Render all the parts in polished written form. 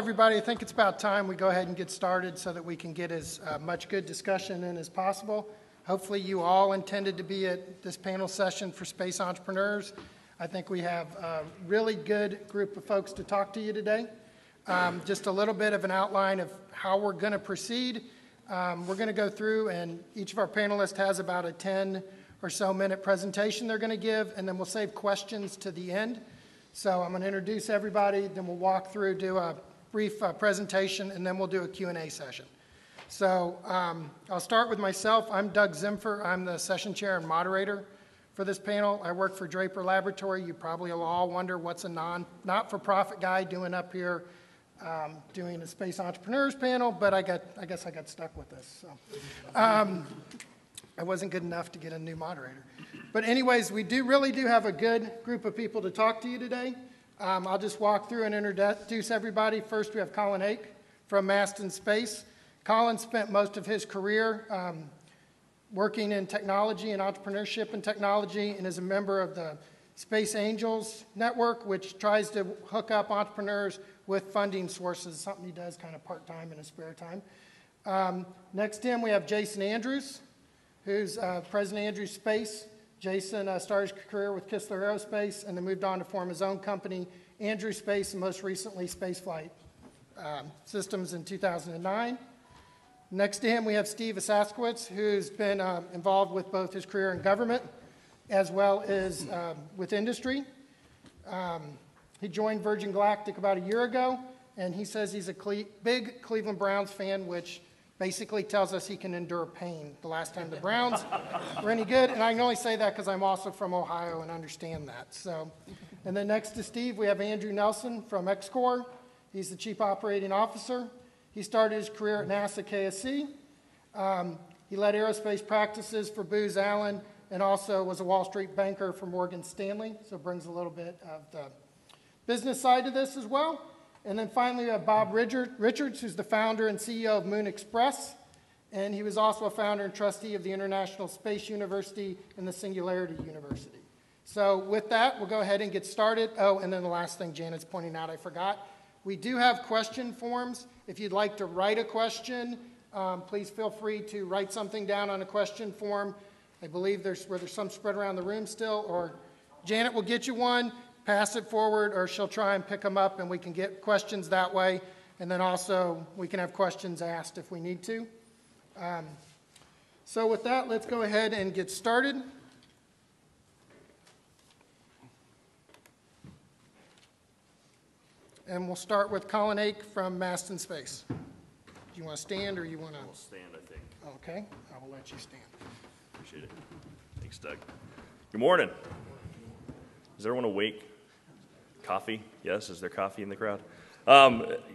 everybody. I think it's about time we go ahead and get started so that we can get as much good discussion in as possible. Hopefully you all intended to be at this panel session for space entrepreneurs. I think we have a really good group of folks to talk to you today. Just a little bit of an outline of how we're going to proceed. We're going to go through, and each of our panelists has about a 10 or so minute presentation they're going to give, and then we'll save questions to the end. So I'm going to introduce everybody, then we'll walk through, do a brief presentation, and then we'll do a Q&A session. So I'll start with myself. I'm Doug Zimfer. I'm the session chair and moderator for this panel. I work for Draper Laboratory. You probably will all wonder what's a not-for-profit guy doing up here doing a space entrepreneurs panel, but I guess I got stuck with this. So I wasn't good enough to get a new moderator. But anyways, we really do have a good group of people to talk to you today. I'll just walk through and introduce everybody. First, we have Colin Au from Masten Space. Colin spent most of his career working in technology and entrepreneurship and technology, and is a member of the Space Angels Network, which tries to hook up entrepreneurs with funding sources, something he does kind of part-time in his spare time. Next to him, we have Jason Andrews, who's President Andrews Space. Jason started his career with Kistler Aerospace and then moved on to form his own company, Andrews Space, and most recently Spaceflight Systems in 2009. Next to him, we have Steve Asaskowitz, who's been involved with both his career in government as well as with industry. He joined Virgin Galactic about a year ago, and he says he's a big Cleveland Browns fan, which basically tells us he can endure pain the last time the Browns were any good. And I can only say that because I'm also from Ohio and understand that. So, and then next to Steve, we have Andrew Nelson from X-Corps. He's the Chief Operating Officer. He started his career at NASA KSC. He led aerospace practices for Booz Allen and also was a Wall Street banker for Morgan Stanley, so brings a little bit of the business side to this as well. And then finally, we have Bob Richards, who's the founder and CEO of Moon Express, and he was also a founder and trustee of the International Space University and the Singularity University. So with that, we'll go ahead and get started. Oh, and then the last thing Janet's pointing out, I forgot. We do have question forms. If you'd like to write a question, please feel free to write something down on a question form. I believe there's some spread around the room still, or Janet will get you one. Pass it forward, or she'll try and pick them up, and we can get questions that way. And then also, we can have questions asked if we need to. So with that, let's go ahead and get started. And we'll start with Colin Au from Masten Space. Do you want to stand, or you want to? I'll stand, I think. Okay, I will let you stand. Appreciate it. Thanks, Doug. Good morning. Is everyone awake? Coffee? Yes, is there coffee in the crowd?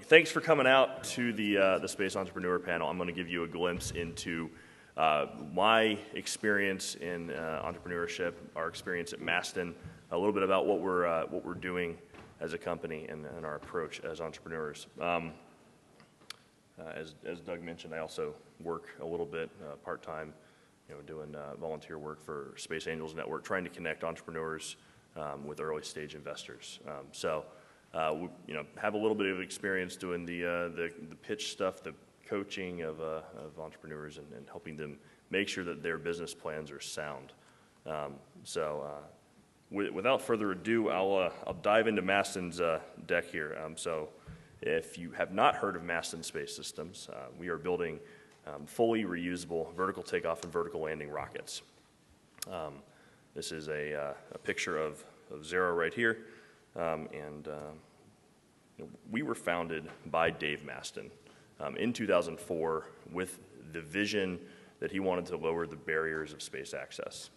Thanks for coming out to the Space Entrepreneur panel. I'm going to give you a glimpse into my experience in entrepreneurship, our experience at Masten, a little bit about what we're doing as a company and our approach as entrepreneurs. As Doug mentioned, I also work a little bit part-time, doing volunteer work for Space Angels Network, trying to connect entrepreneurs with early stage investors. We have a little bit of experience doing the pitch stuff, the coaching of entrepreneurs, and helping them make sure that their business plans are sound. Without further ado, I'll dive into Masten's deck here. So if you have not heard of Masten Space Systems, we are building fully reusable vertical takeoff and vertical landing rockets. This is a picture of Xray right here, we were founded by Dave Masten in 2004 with the vision that he wanted to lower the barriers of space access.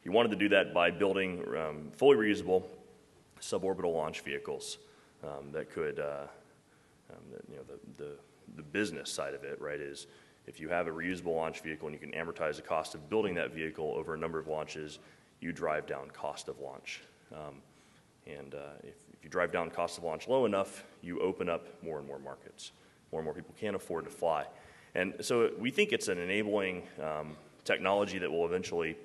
He wanted to do that by building fully reusable suborbital launch vehicles that could, the business side of it, right, is if you have a reusable launch vehicle and you can amortize the cost of building that vehicle over a number of launches, you drive down cost of launch. If you drive down cost of launch low enough, you open up more and more markets. More and more people can't afford to fly. And so we think it's an enabling technology that will eventually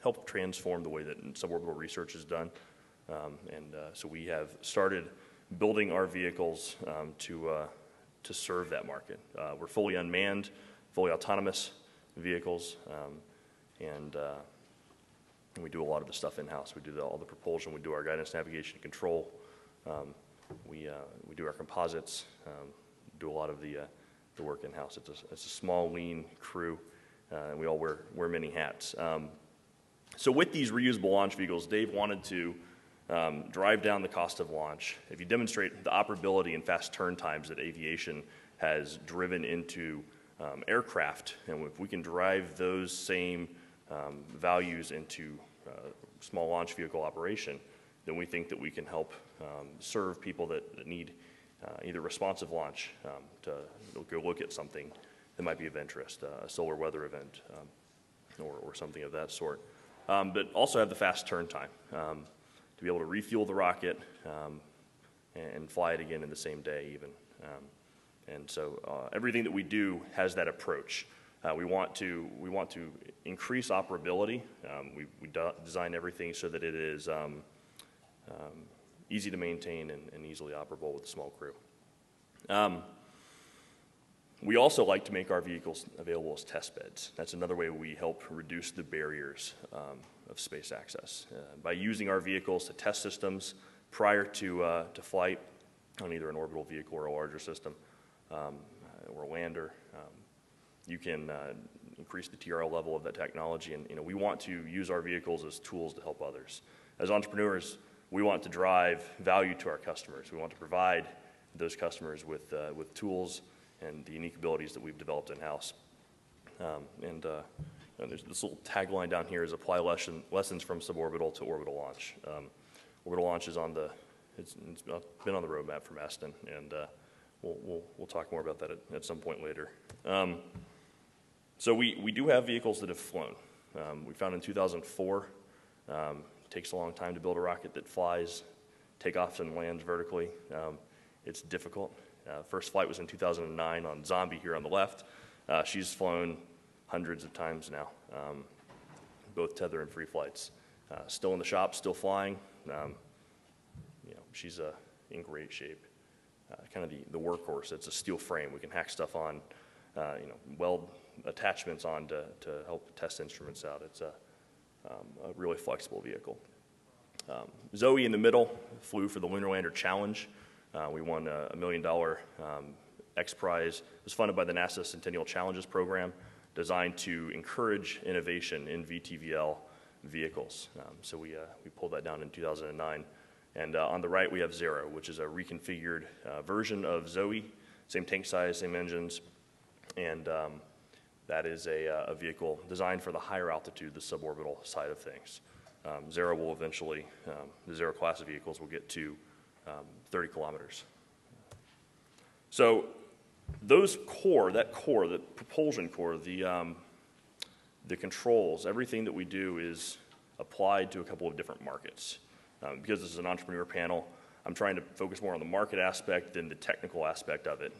help transform the way that suborbital research is done. So we have started building our vehicles to serve that market. We're fully unmanned, fully autonomous vehicles, and we do a lot of the stuff in-house. We do all the propulsion, we do our guidance, navigation, control. We do our composites, do a lot of the work in-house. It's a small, lean crew, and we all wear many hats. So with these reusable launch vehicles, Dave wanted to drive down the cost of launch. If you demonstrate the operability and fast turn times that aviation has driven into aircraft, and if we can drive those same values into small launch vehicle operation, then we think that we can help serve people that need either responsive launch to go look at something that might be of interest, a solar weather event or something of that sort. But also have the fast turn time to be able to refuel the rocket and fly it again in the same day even. And so everything that we do has that approach. We want to increase operability. We design everything so that it is easy to maintain and easily operable with a small crew. We also like to make our vehicles available as test beds. That's another way we help reduce the barriers of space access. By using our vehicles to test systems prior to flight on either an orbital vehicle or a larger system or a lander, you can increase the TRL level of that technology. And we want to use our vehicles as tools to help others. As entrepreneurs, we want to drive value to our customers. We want to provide those customers with tools and the unique abilities that we've developed in-house. And there's this little tagline down here is apply lessons from suborbital to orbital launch. Orbital launch is it's been on the roadmap for Masten, and we'll talk more about that at some point later. So we do have vehicles that have flown. We found in 2004, it takes a long time to build a rocket that flies, takeoffs and lands vertically. It's difficult. First flight was in 2009 on Zombie here on the left. She's flown hundreds of times now, both tether and free flights. Still in the shop, still flying. She's in great shape. Kind of the workhorse. It's a steel frame. We can hack stuff on, weld attachments on to help test instruments out. It's a really flexible vehicle. Zoe in the middle flew for the Lunar Lander Challenge. We won a $1 million X Prize. It was funded by the NASA Centennial Challenges program, designed to encourage innovation in VTVL vehicles. So we pulled that down in 2009. And on the right, we have Xray, which is a reconfigured version of Zoe, same tank size, same engines, and that is a vehicle designed for the higher altitude, the suborbital side of things. Xray will eventually, the Xray class of vehicles will get to 30 kilometers. So those that propulsion core, the controls, everything that we do is applied to a couple of different markets. Because this is an entrepreneur panel, I'm trying to focus more on the market aspect than the technical aspect of it.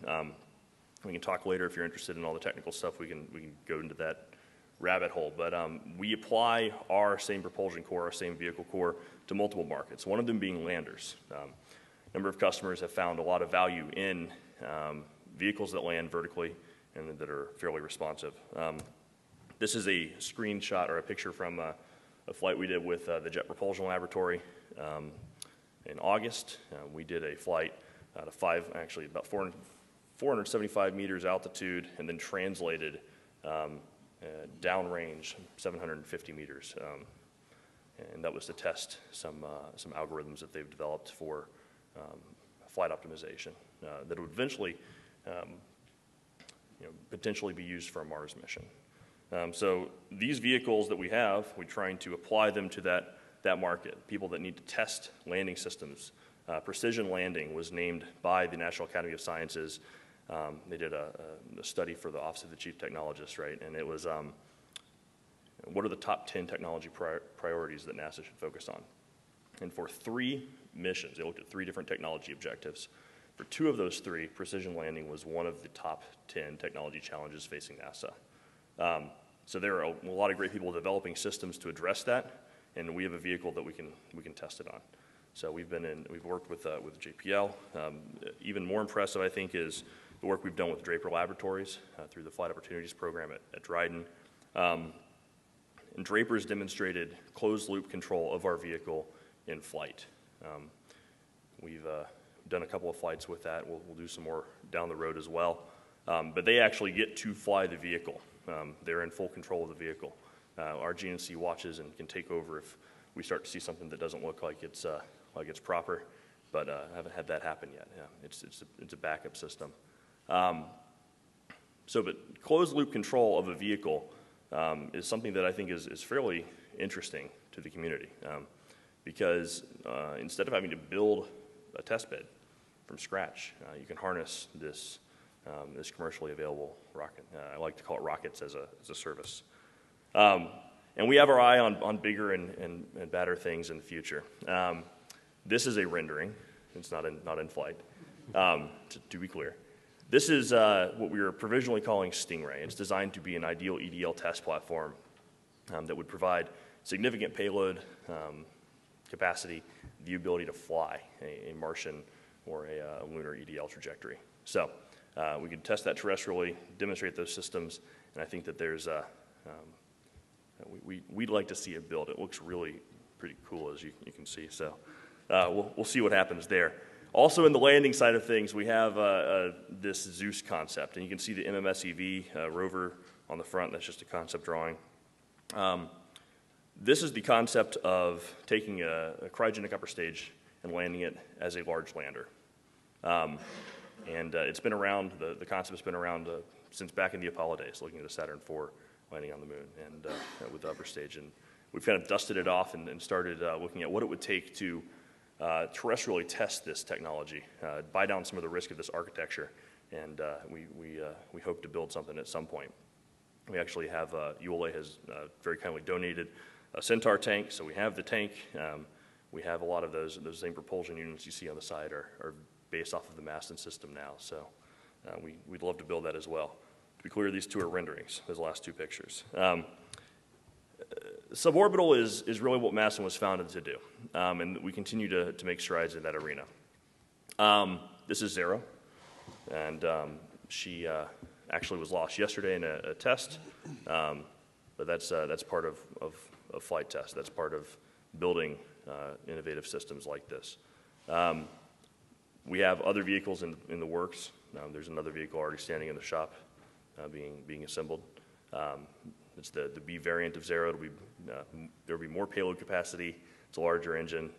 We can talk later if you're interested in all the technical stuff. We can go into that rabbit hole. But we apply our same propulsion core, our same vehicle core to multiple markets, one of them being landers. A number of customers have found a lot of value in vehicles that land vertically and that are fairly responsive. This is a screenshot or a picture from a flight we did with the Jet Propulsion Laboratory in August. We did a flight to about 475 meters altitude, and then translated downrange 750 meters. And that was to test some algorithms that they've developed for flight optimization that would eventually potentially be used for a Mars mission. So these vehicles that we have, we're trying to apply them to that market, people that need to test landing systems. Precision landing was named by the National Academy of Sciences. They did a study for the Office of the Chief Technologist, right? And it was, what are the top 10 technology priorities that NASA should focus on? And for 3 missions, they looked at 3 different technology objectives. For 2 of those 3, precision landing was one of the top 10 technology challenges facing NASA. So there are a lot of great people developing systems to address that, and we have a vehicle that we can test it on. So we've worked with JPL. Even more impressive, I think, is the work we've done with Draper Laboratories through the Flight Opportunities Program at Dryden. And Draper has demonstrated closed-loop control of our vehicle in flight. We've done a couple of flights with that. We'll do some more down the road as well. But they actually get to fly the vehicle. They're in full control of the vehicle. Our GNC watches and can take over if we start to see something that doesn't look like it's proper, but I haven't had that happen yet. Yeah, it's a backup system. But closed-loop control of a vehicle is something that I think is fairly interesting to the community, because instead of having to build a test bed from scratch, you can harness this commercially available rocket. I like to call it rockets as a service. And we have our eye on bigger and badder things in the future. This is a rendering. It's not in flight, to be clear. This is what we are provisionally calling Stingray. It's designed to be an ideal EDL test platform that would provide significant payload capacity, the ability to fly a Martian or a lunar EDL trajectory. So we could test that terrestrially, demonstrate those systems, and I think that there's we'd like to see it build. It looks really pretty cool, as you can see. So we'll see what happens there. Also, in the landing side of things, we have this Zeus concept, and you can see the MMSEV rover on the front. That's just a concept drawing. This is the concept of taking a cryogenic upper stage and landing it as a large lander. It's been around, the concept's been around since back in the Apollo days, looking at a Saturn IV landing on the moon and with the upper stage. And we've kind of dusted it off and started looking at what it would take to terrestrially test this technology, buy down some of the risk of this architecture, and we hope to build something at some point. We actually have, ULA has very kindly donated a Centaur tank, so we have the tank. We have a lot of those same propulsion units you see on the side are based off of the Masten system now, so we'd love to build that as well. To be clear, these two are renderings, those last two pictures. Suborbital is really what Masten was founded to do, and we continue to make strides in that arena. This is Xray, and she actually was lost yesterday in a test, but that's part of flight tests. That's part of building innovative systems like this. We have other vehicles in the works. There's another vehicle already standing in the shop being assembled. It's the B variant of Xray. There'll be more payload capacity. It's a larger engine,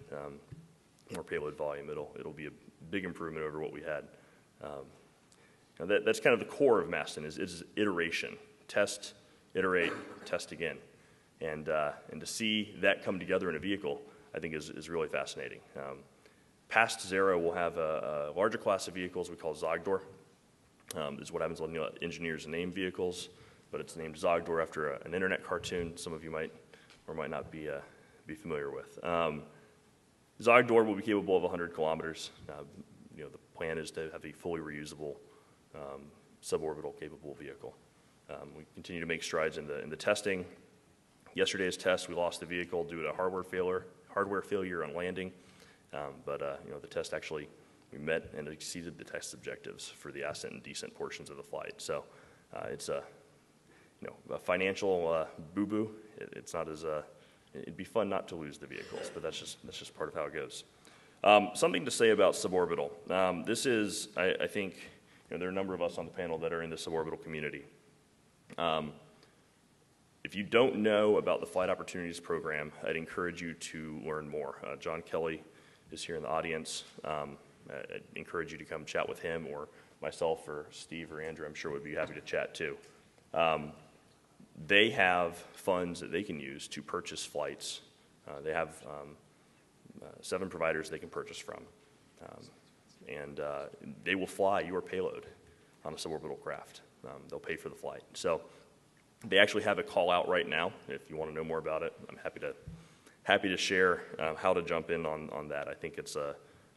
more payload volume. It'll be a big improvement over what we had. That's kind of the core of Masten is iteration. Test, iterate, test again. And to see that come together in a vehicle, I think is really fascinating. Past Xray, we'll have a larger class of vehicles we call Zogdor. This is what happens when engineers name vehicles, but it's named Zogdor after an internet cartoon some of you might or might not be familiar with. Zogdor will be capable of 100 kilometers. The plan is to have a fully reusable, suborbital capable vehicle. We continue to make strides in the testing. Yesterday's test, we lost the vehicle due to a hardware failure on landing, but the test actually, we met and exceeded the test objectives for the ascent and descent portions of the flight. So it's a financial boo-boo. It's not as it'd be fun not to lose the vehicles, but that's just part of how it goes. Something to say about suborbital. This is, I think, there are a number of us on the panel that are in the suborbital community. If you don't know about the Flight Opportunities Program, I'd encourage you to learn more. John Kelly is here in the audience. I'd encourage you to come chat with him or myself or Steve or Andrew. I'm sure would be happy to chat too. They have funds that they can use to purchase flights. They have 7 providers they can purchase from. And they will fly your payload on a suborbital craft. They'll pay for the flight. So they actually have a call out right now. If you want to know more about it, I'm happy to share how to jump in on that. I think it's a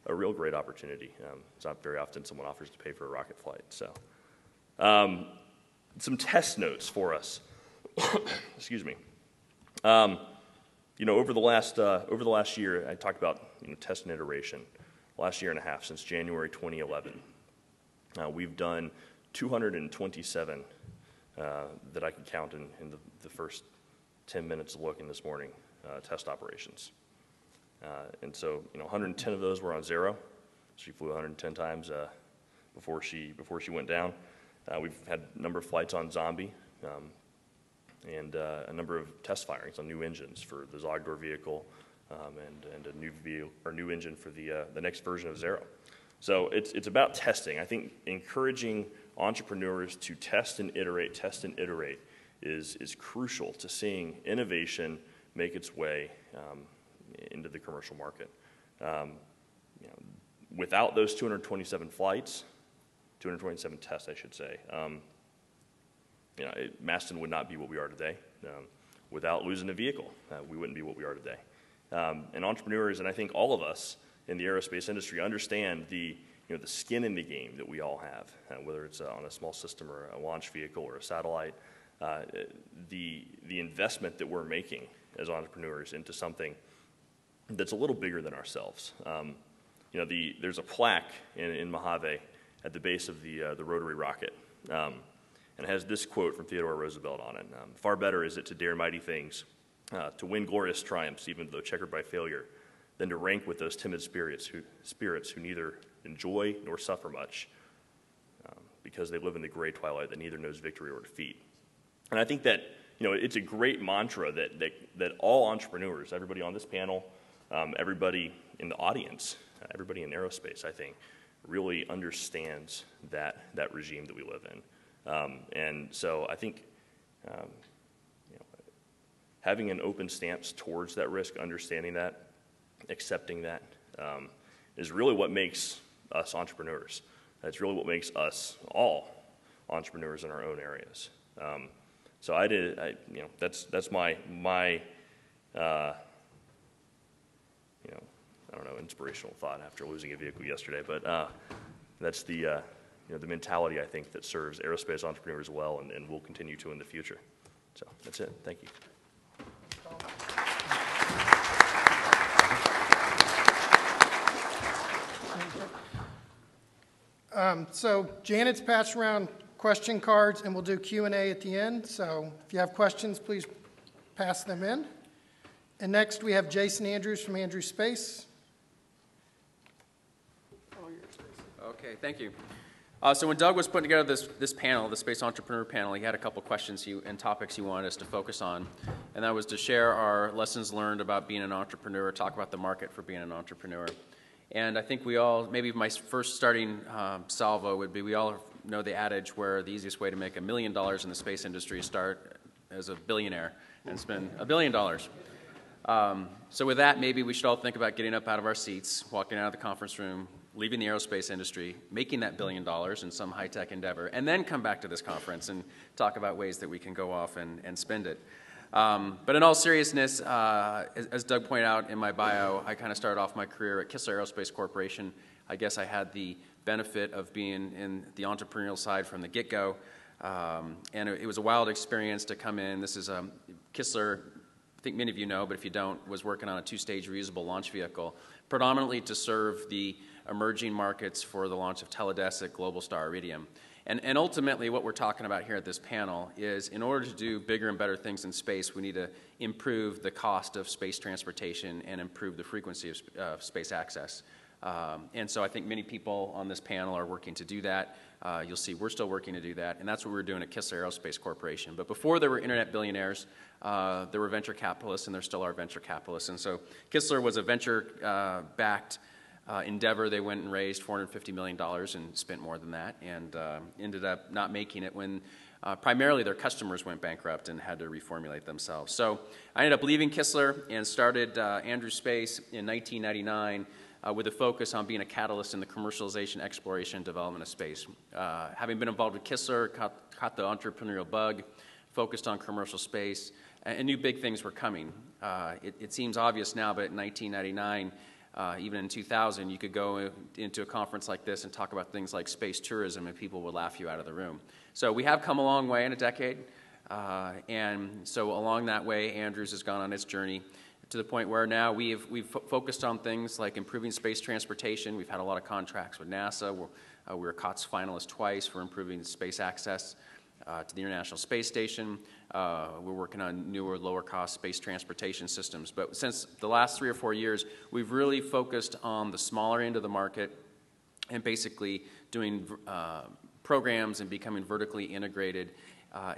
real great opportunity. It's not very often someone offers to pay for a rocket flight. So some test notes for us. Excuse me. over the last year, I talked about test and iteration. Last year and a half, since January 2011, we've done 227 that I could count in the first 10 minutes of looking this morning, test operations. And so, 110 of those were on Xray. She flew 110 times before she went down. We've had a number of flights on Zombie, and a number of test firings on new engines for the Zogdor vehicle, and a new engine for the next version of Xray. So it's about testing. I think encouraging entrepreneurs to test and iterate is crucial to seeing innovation make its way into the commercial market. Without those 227 flights, 227 tests, I should say, Masten would not be what we are today. Without losing a vehicle, we wouldn't be what we are today. And entrepreneurs, and I think all of us in the aerospace industry, understand the skin in the game that we all have, whether it's on a small system or a launch vehicle or a satellite. The investment that we're making as entrepreneurs into something that's a little bigger than ourselves. There's a plaque in Mojave at the base of the rotary rocket, and it has this quote from Theodore Roosevelt on it: "Far better is it to dare mighty things, to win glorious triumphs, even though checkered by failure, than to rank with those timid spirits who neither enjoy nor suffer much, because they live in the gray twilight that neither knows victory or defeat." And I think that it's a great mantra that all entrepreneurs, everybody on this panel, everybody in the audience, everybody in aerospace, I think, really understands that regime that we live in. And so I think having an open stance towards that risk, understanding that, accepting that, is really what makes us entrepreneurs. That's really what makes us all entrepreneurs in our own areas. So that's my I don't know, inspirational thought after losing a vehicle yesterday, but that's the mentality, I think, that serves aerospace entrepreneurs well and will continue to in the future. So that's it. Thank you. So Janet's passed around question cards, and we'll do Q&A at the end. So if you have questions, please pass them in. And next, we have Jason Andrews from Andrews Space. Okay, thank you. So when Doug was putting together this panel, the Space Entrepreneur Panel, he had a couple questions and topics he wanted us to focus on. And that was to share our lessons learned about being an entrepreneur, talk about the market for being an entrepreneur. And I think we all, maybe my first starting salvo would be, we all know the adage where the easiest way to make $1 million in the space industry is start as a billionaire and spend $1 billion. So with that, maybe we should all think about getting up out of our seats, walking out of the conference room, leaving the aerospace industry, making that $1 billion in some high-tech endeavor, and then come back to this conference and talk about ways that we can go off and spend it. But in all seriousness, as Doug pointed out in my bio, I kind of started off my career at Kistler Aerospace Corporation. I guess I had the benefit of being in the entrepreneurial side from the get-go, and it was a wild experience to come in. This is Kistler, I think many of you know, but if you don't, was working on a two-stage reusable launch vehicle, predominantly to serve the emerging markets for the launch of Teledesic, Globalstar, Iridium. And ultimately, what we're talking about here at this panel is, in order to do bigger and better things in space, we need to improve the cost of space transportation and improve the frequency of space access. And so I think many people on this panel are working to do that. You'll see we're still working to do that, and that's what we're doing at Kistler Aerospace Corporation. But before there were internet billionaires, there were venture capitalists, and there still are venture capitalists. And so Kistler was a venture-backed endeavor. They went and raised $450 million and spent more than that, and ended up not making it when primarily their customers went bankrupt and had to reformulate themselves. So I ended up leaving Kistler and started Andrews Space in 1999 with a focus on being a catalyst in the commercialization, exploration, and development of space. Having been involved with Kistler, caught the entrepreneurial bug, focused on commercial space, and knew big things were coming. It seems obvious now, but in 1999, even in 2000, you could go into a conference like this and talk about things like space tourism, and people would laugh you out of the room. So we have come a long way in a decade, and so along that way, Andrews has gone on its journey to the point where now we've focused on things like improving space transportation. We've had a lot of contracts with NASA. We were COTS finalists twice for improving space access to the International Space Station. We're working on newer, lower-cost space transportation systems. But since the last 3 or 4 years, we've really focused on the smaller end of the market and basically doing programs and becoming vertically integrated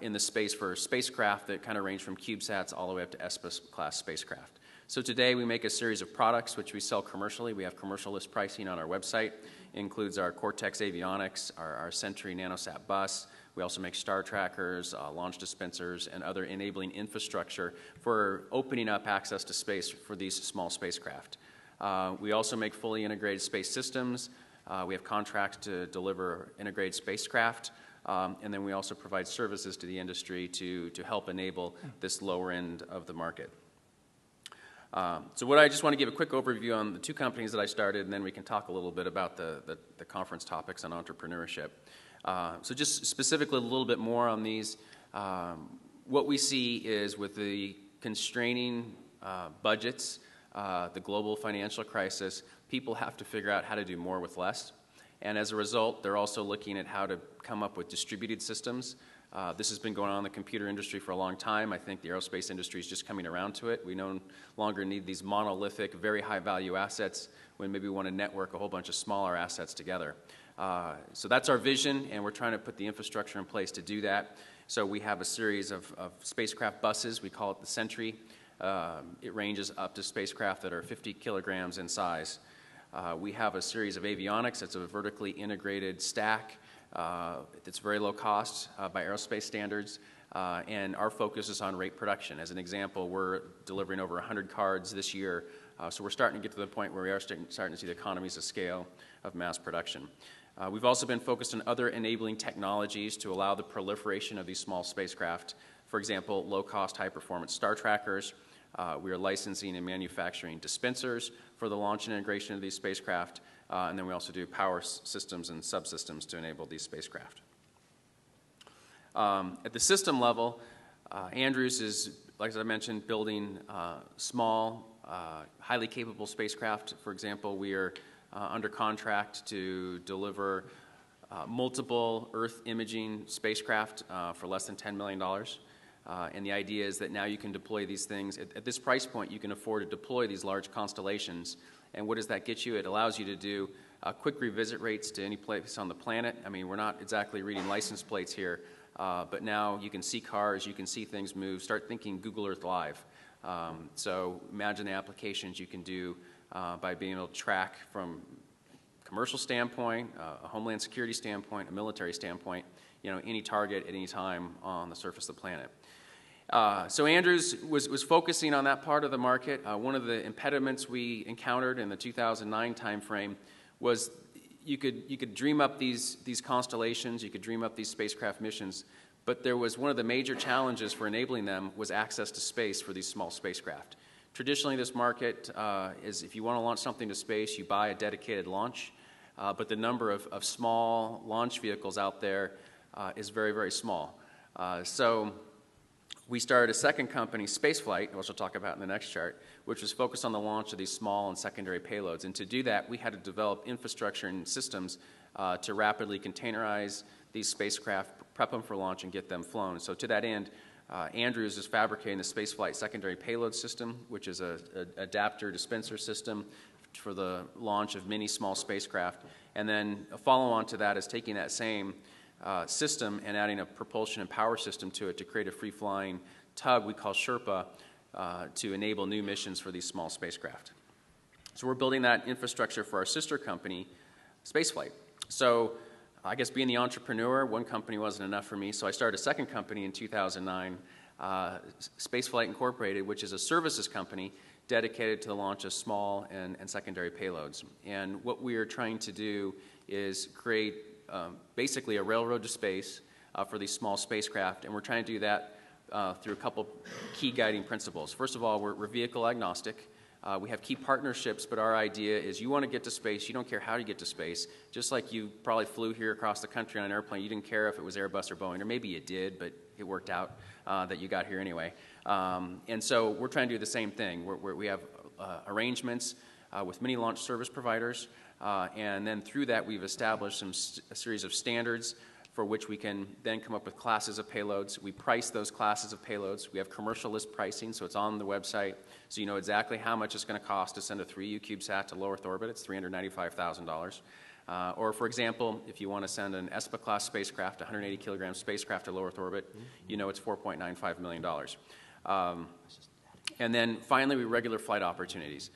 in the space for spacecraft that kind of range from CubeSats all the way up to ESPA-class spacecraft. So today we make a series of products which we sell commercially. We have commercial list pricing on our website. It includes our Cortex avionics, our Sentry nanosat bus. We also make star trackers, launch dispensers, and other enabling infrastructure for opening up access to space for these small spacecraft. We also make fully integrated space systems. We have contracts to deliver integrated spacecraft. And then we also provide services to the industry to help enable this lower end of the market. So what I just want to give a quick overview on the 2 companies that I started, and then we can talk a little bit about the conference topics on entrepreneurship. So just specifically a little bit more on these. What we see is with the constraining budgets, the global financial crisis, people have to figure out how to do more with less. And as a result, they're also looking at how to come up with distributed systems. This has been going on in the computer industry for a long time. I think the aerospace industry is just coming around to it. We no longer need these monolithic, very high-value assets when maybe we want to network a whole bunch of smaller assets together. So that's our vision, and we're trying to put the infrastructure in place to do that. So we have a series of spacecraft buses. We call it the Sentry. It ranges up to spacecraft that are 50 kilograms in size. We have a series of avionics. It's a vertically integrated stack. It's very low cost by aerospace standards, and our focus is on rate production. As an example, we're delivering over 100 cards this year, so we're starting to get to the point where we are starting to see the economies of scale of mass production. We've also been focused on other enabling technologies to allow the proliferation of these small spacecraft. For example, low-cost, high-performance star trackers. We are licensing and manufacturing dispensers for the launch and integration of these spacecraft, and then we also do power systems and subsystems to enable these spacecraft. At the system level, Andrews is, like I mentioned, building small, highly capable spacecraft. For example, we are under contract to deliver multiple Earth imaging spacecraft for less than $10 million. And the idea is that now you can deploy these things. At this price point, you can afford to deploy these large constellations. And what does that get you? It allows you to do quick revisit rates to any place on the planet. I mean, we're not exactly reading license plates here, but now you can see cars, you can see things move. Start thinking Google Earth Live. So imagine the applications you can do by being able to track from a commercial standpoint, a homeland security standpoint, a military standpoint, any target at any time on the surface of the planet. So Andrews was focusing on that part of the market. One of the impediments we encountered in the 2009 timeframe was you could dream up these constellations, you could dream up these spacecraft missions, but there was one of the major challenges for enabling them was access to space for these small spacecraft. Traditionally, this market is if you want to launch something to space, you buy a dedicated launch, but the number of small launch vehicles out there is very, very small. So we started a second company, Spaceflight, which I'll talk about in the next chart, which was focused on the launch of these small and secondary payloads. And to do that, we had to develop infrastructure and systems to rapidly containerize these spacecraft, prep them for launch, and get them flown. So to that end, Andrews is fabricating the Spaceflight secondary payload system, which is an adapter dispenser system for the launch of many small spacecraft. And then a follow-on to that is taking that same system and adding a propulsion and power system to it to create a free-flying tug we call Sherpa to enable new missions for these small spacecraft. So we're building that infrastructure for our sister company, Spaceflight. So I guess being the entrepreneur, one company wasn't enough for me, so I started a second company in 2009, Spaceflight Incorporated, which is a services company dedicated to the launch of small and secondary payloads. And what we are trying to do is create basically a railroad to space for these small spacecraft, and we're trying to do that through a couple key guiding principles. First of all, we're vehicle agnostic. We have key partnerships, but our idea is you want to get to space, you don't care how you get to space. Just like you probably flew here across the country on an airplane, you didn't care if it was Airbus or Boeing, or maybe you did, but it worked out that you got here anyway. And so we're trying to do the same thing. We have arrangements with many launch service providers, and then through that we've established a series of standards for which we can then come up with classes of payloads. We price those classes of payloads. We have commercial list pricing, so it's on the website, so you know exactly how much it's going to cost to send a 3U CubeSat to low Earth orbit. It's $395,000. Or, for example, if you want to send an ESPA-class spacecraft, a 180-kilogram spacecraft to low Earth orbit, you know it's $4.95 million. And then, finally, we have regular flight opportunities.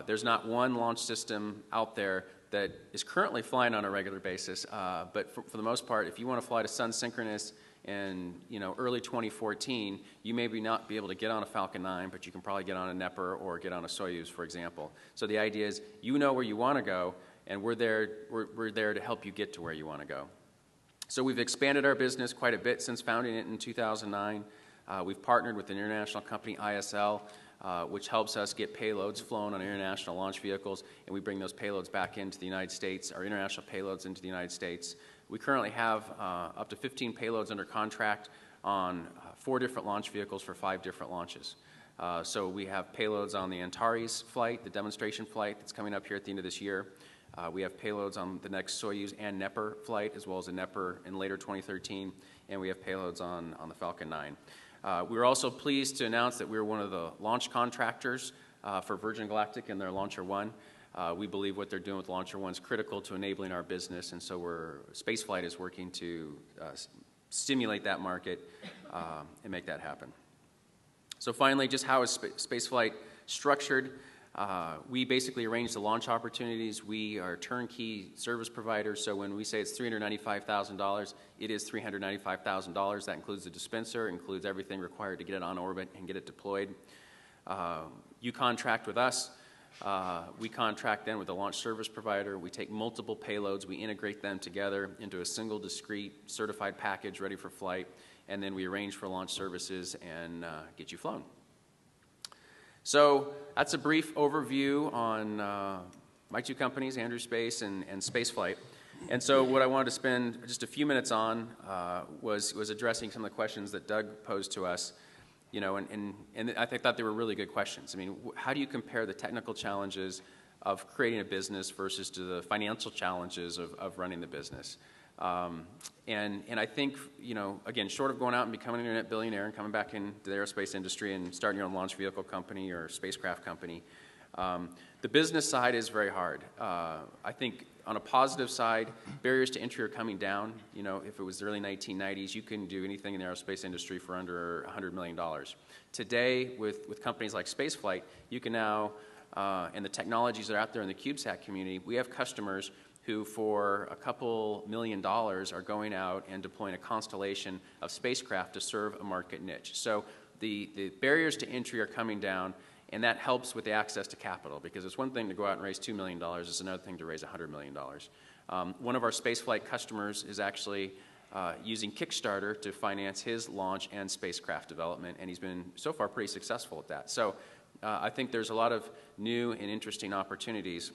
There's not one launch system out there that is currently flying on a regular basis, but for the most part, if you want to fly to Sun Synchronous in early 2014, you maybe not be able to get on a Falcon 9, but you can probably get on a Nepper or get on a Soyuz, for example. So the idea is you know where you want to go, and we're there to help you get to where you want to go. So we've expanded our business quite a bit since founding it in 2009. We've partnered with an international company, ISL, which helps us get payloads flown on international launch vehicles, and we bring those payloads back into the United States, our international payloads into the United States. We currently have up to 15 payloads under contract on 4 different launch vehicles for 5 different launches. So we have payloads on the Antares flight, the demonstration flight that's coming up here at the end of this year. We have payloads on the next Soyuz and Nepper flight, as well as a Nepper in later 2013, and we have payloads on the Falcon 9. We were also pleased to announce that we were one of the launch contractors for Virgin Galactic and their Launcher One. We believe what they're doing with Launcher One is critical to enabling our business, and so Spaceflight is working to stimulate that market and make that happen. So finally, just how is Spaceflight structured? We basically arrange the launch opportunities. We are turnkey service providers, so when we say it's $395,000, it is $395,000. That includes the dispenser, includes everything required to get it on orbit and get it deployed. You contract with us. We contract then with a launch service provider. We take multiple payloads. We integrate them together into a single discrete certified package ready for flight, and then we arrange for launch services and get you flown. So that's a brief overview on my 2 companies, Andrew Space and Spaceflight. And so what I wanted to spend just a few minutes on was addressing some of the questions that Doug posed to us. And I thought they were really good questions. I mean, how do you compare the technical challenges of creating a business versus to the financial challenges of running the business? And I think, again, short of going out and becoming an internet billionaire and coming back into the aerospace industry and starting your own launch vehicle company or spacecraft company, the business side is very hard. I think on a positive side, barriers to entry are coming down. If it was the early 1990s, you couldn't do anything in the aerospace industry for under $100 million. Today, with companies like Spaceflight, you can now, and the technologies that are out there in the CubeSat community, we have customers who for a couple $1 million are going out and deploying a constellation of spacecraft to serve a market niche. So the barriers to entry are coming down, and that helps with the access to capital, because it's one thing to go out and raise $2 million, it's another thing to raise $100 million. One of our Spaceflight customers is actually using Kickstarter to finance his launch and spacecraft development, and he's been so far pretty successful at that. So I think there's a lot of new and interesting opportunities.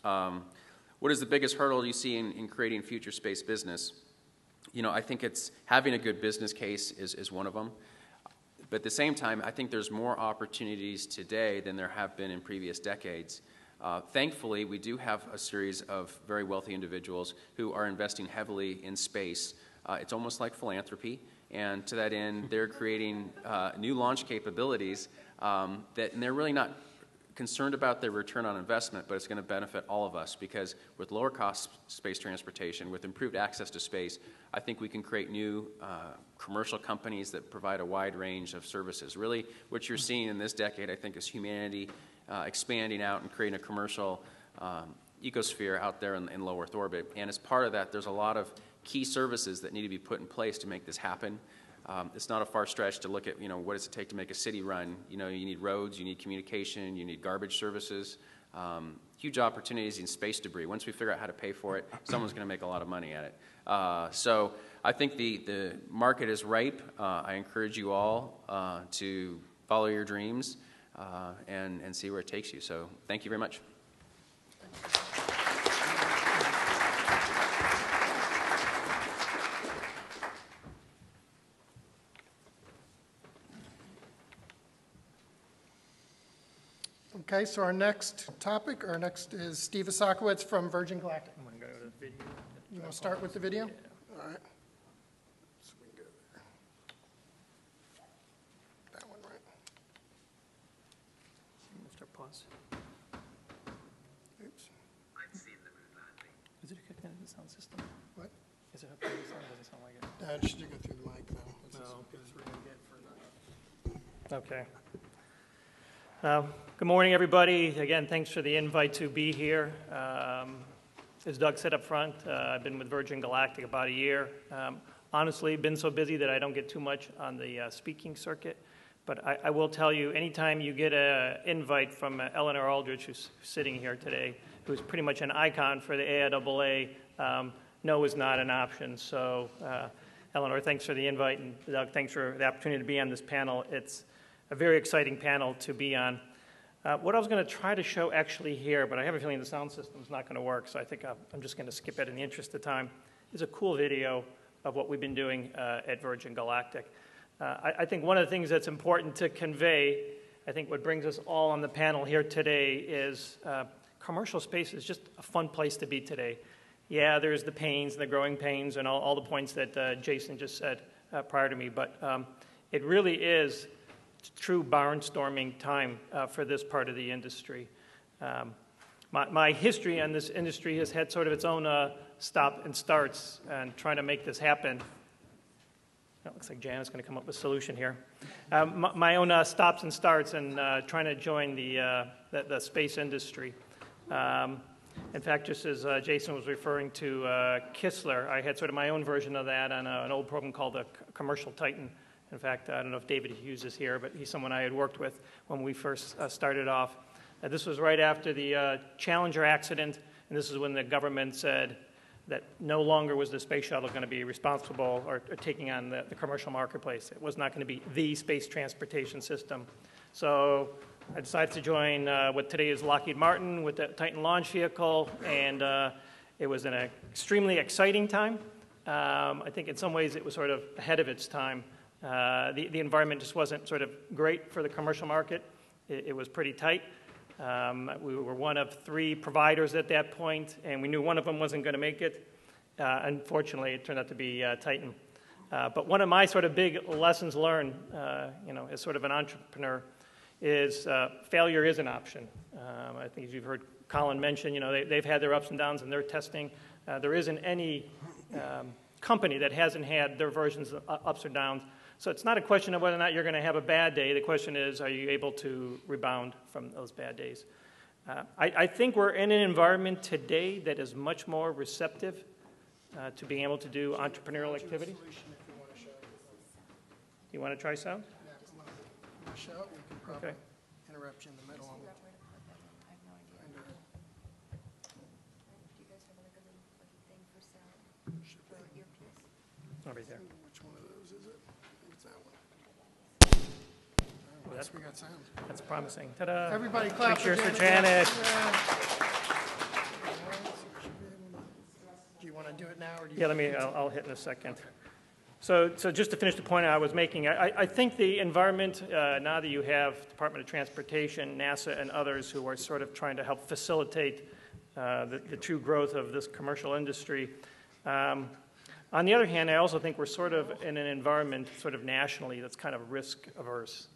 What is the biggest hurdle you see in creating future space business? I think it's having a good business case is one of them. But at the same time, I think there's more opportunities today than there have been in previous decades. Thankfully, we do have a series of very wealthy individuals who are investing heavily in space. It's almost like philanthropy, and to that end, they're creating new launch capabilities and they're really not concerned about their return on investment, but it's going to benefit all of us, because with lower cost space transportation, with improved access to space, I think we can create new commercial companies that provide a wide range of services. Really, what you're seeing in this decade, I think, is humanity expanding out and creating a commercial ecosphere out there in low Earth orbit. And as part of that, there's a lot of key services that need to be put in place to make this happen. It's not a far stretch to look at, what does it take to make a city run? You need roads, you need communication, you need garbage services, huge opportunities in space debris. Once we figure out how to pay for it, someone's going to make a lot of money at it. So I think the market is ripe. I encourage you all to follow your dreams. and see where it takes you. So thank you very much. Okay, so our next topic, is Steve Isakowitz from Virgin Galactic. I'm going to go to the video. You want to start with the video? Yeah. All right. So we can go there. That one, right? We'll start pause. Oops. Is it hooked into the sound system? What? Is it hooked into the sound? Doesn't sound like it. It should go through the mic, though. No, because we're going to get for Okay. Good morning, everybody. Again, thanks for the invite to be here. As Doug said up front, I've been with Virgin Galactic about a year. Honestly, been so busy that I don't get too much on the speaking circuit. But I will tell you, anytime you get an invite from Eleanor Aldrich, who's sitting here today, who's pretty much an icon for the AIAA, no is not an option. So, Eleanor, thanks for the invite, and Doug, thanks for the opportunity to be on this panel. It's a very exciting panel to be on. What I was going to try to show actually here, but I have a feeling the sound system's not going to work, so I think I'm just going to skip it in the interest of time, is a cool video of what we've been doing at Virgin Galactic. I think one of the things that's important to convey, I think what brings us all on the panel here today is commercial space is just a fun place to be today. Yeah, there's the pains, the growing pains, and all the points that Jason just said prior to me, but it really is true barnstorming time for this part of the industry. My history on this industry has had sort of its own stop and starts and trying to make this happen. It looks like Janet's going to come up with a solution here. My own stops and starts and trying to join the space industry. In fact, just as Jason was referring to Kistler, I had sort of my own version of that on an old program called the Commercial Titan. In fact, I don't know if David Hughes is here, but he's someone I had worked with when we first started off. This was right after the Challenger accident, and this is when the government said that no longer was the space shuttle going to be responsible or taking on the commercial marketplace. It was not going to be the space transportation system. So I decided to join what today is Lockheed Martin with the Titan launch vehicle, and it was an extremely exciting time. I think in some ways it was sort of ahead of its time. The environment just wasn't sort of great for the commercial market. It was pretty tight. We were one of 3 providers at that point, and we knew one of them wasn't going to make it. Unfortunately, it turned out to be Titan. But one of my sort of big lessons learned, as sort of an entrepreneur, is failure is an option. I think as you've heard Colin mention, they've had their ups and downs in their testing. There isn't any company that hasn't had their versions of ups or downs. So it's not a question of whether or not you're going to have a bad day. The question is, are you able to rebound from those bad days? I think we're in an environment today that is much more receptive to being able to do entrepreneurial activity. Do you want to try sound? Yeah, if you want to show it, we can probably interrupt you in the middle. Do you guys have like a little pluggy thing for sound? For earpiece? Over there. Which one of those is it? It's that one. Well, We got sound. That's promising. Ta-da. Everybody clap Cheers for Janet. Yeah. Do you want to do it now, or do you? Yeah, I'll hit in a second. So just to finish the point I was making, I think the environment, now that you have Department of Transportation, NASA, and others who are sort of trying to help facilitate the true growth of this commercial industry. On the other hand, I also think we're sort of in an environment sort of nationally that's kind of risk averse,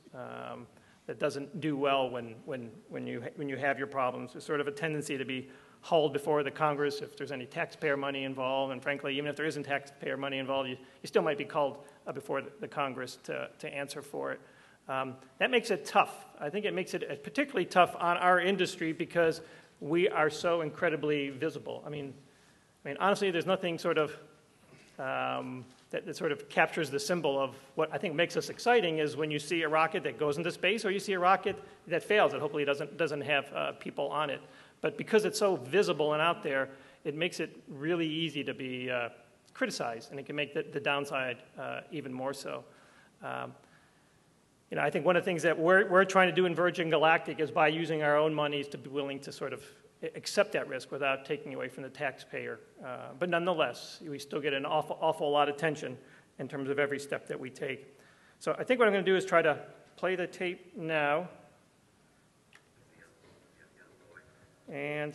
that doesn't do well when you have your problems. There's sort of a tendency to be hauled before the Congress if there's any taxpayer money involved, and frankly, even if there isn't taxpayer money involved, you still might be called before the Congress to answer for it. That makes it tough. I think it makes it particularly tough on our industry because we are so incredibly visible. I mean, honestly, there's nothing sort of that sort of captures the symbol of what I think makes us exciting is when you see a rocket that goes into space or you see a rocket that fails that hopefully doesn't have people on it. But because it's so visible and out there, it makes it really easy to be criticized, and it can make the downside even more so. you know, I think one of the things that we're trying to do in Virgin Galactic is by using our own monies to be willing to sort of accept that risk without taking away from the taxpayer. But nonetheless, we still get an awful lot of attention in terms of every step that we take. So I think what I'm going to do is try to play the tape now. And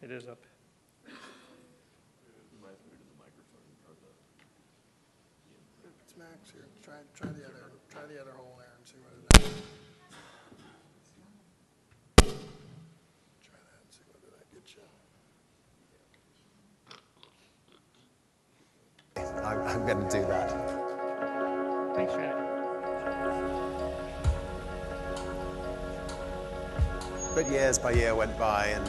it is up. It's Max here. Try the other hole there and see what it does. Try that and see whether that gets you. I'm going to do that. Thanks, Shannon. But years by year went by, and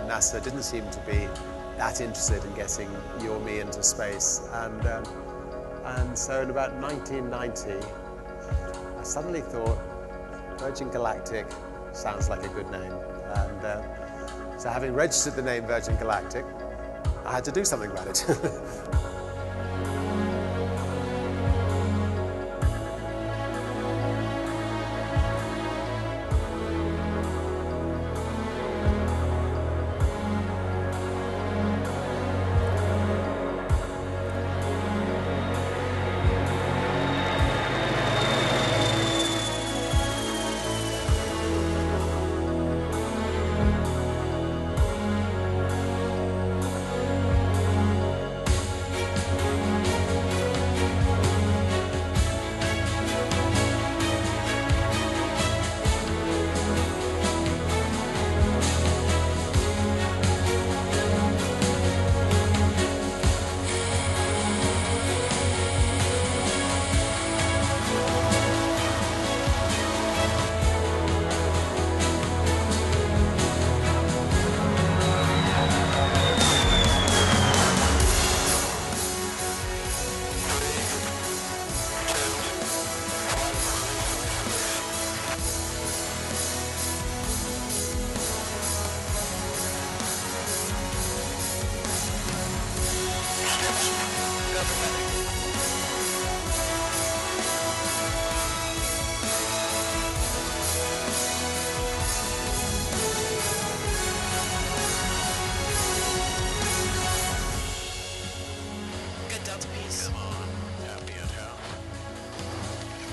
NASA didn't seem to be that interested in getting you or me into space. And so in about 1990, I suddenly thought, Virgin Galactic sounds like a good name. And so having registered the name Virgin Galactic, I had to do something about it.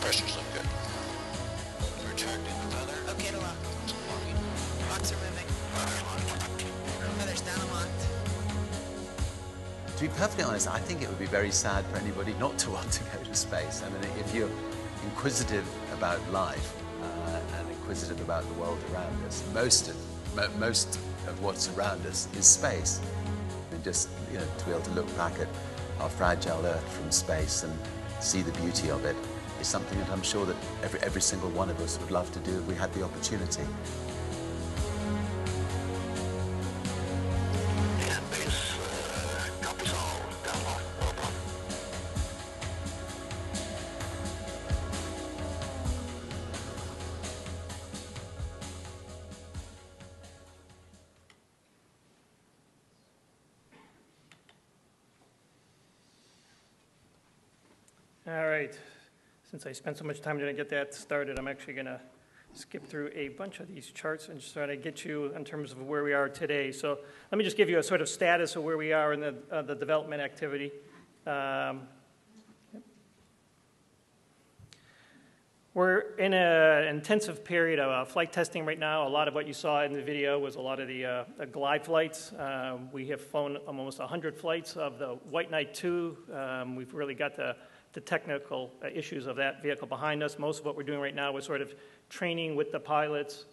Pressures look good. Retracting the feather. Okay to lock. Locks are moving. Feathers down and locked. To be perfectly honest, I think it would be very sad for anybody not to want to go to space. I mean, if you're inquisitive about life and inquisitive about the world around us, most of what's around us is space. I mean, just to be able to look back at our fragile Earth from space and see the beauty of it is something that I'm sure that every single one of us would love to do if we had the opportunity. All right. Since I spent so much time to get that started, I'm actually going to skip through a bunch of these charts and just try to get you in terms of where we are today. So let me just give you a sort of status of where we are in the development activity. We're in an intensive period of flight testing right now. A lot of what you saw in the video was a lot of the glide flights. We have flown almost 100 flights of the White Knight 2. We've really got the technical issues of that vehicle behind us. Most of what we're doing right now is sort of training with the pilots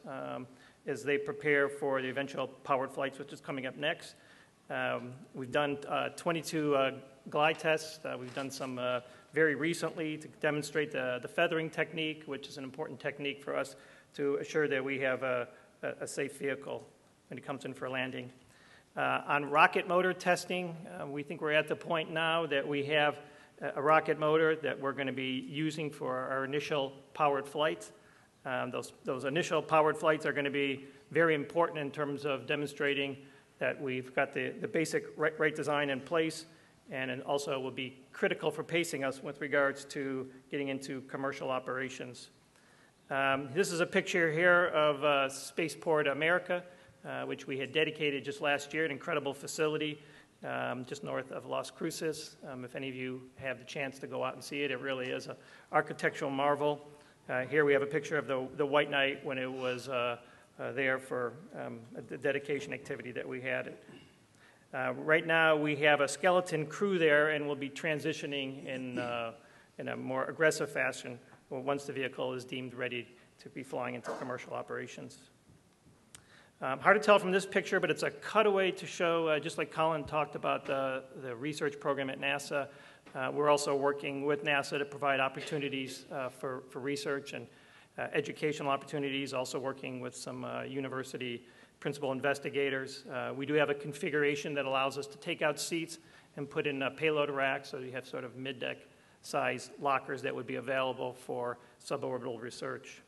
as they prepare for the eventual powered flights, which is coming up next. We've done 22 glide tests. We've done some very recently to demonstrate the feathering technique, which is an important technique for us to assure that we have a safe vehicle when it comes in for landing. On rocket motor testing, we think we're at the point now that we have a rocket motor that we're going to be using for our initial powered flights. Those initial powered flights are going to be very important in terms of demonstrating that we've got the basic right design in place and also will be critical for pacing us with regards to getting into commercial operations. This is a picture here of Spaceport America, which we had dedicated just last year, an incredible facility just north of Las Cruces. If any of you have the chance to go out and see it, it really is an architectural marvel. Here we have a picture of the White Knight when it was there for the dedication activity that we had. Right now we have a skeleton crew there, and we'll be transitioning in a more aggressive fashion once the vehicle is deemed ready to be flying into commercial operations. Hard to tell from this picture, but it's a cutaway to show, just like Colin talked about the research program at NASA, we're also working with NASA to provide opportunities for research and educational opportunities, also working with some university principal investigators. We do have a configuration that allows us to take out seats and put in a payload rack, so you have sort of mid-deck size lockers that would be available for suborbital research.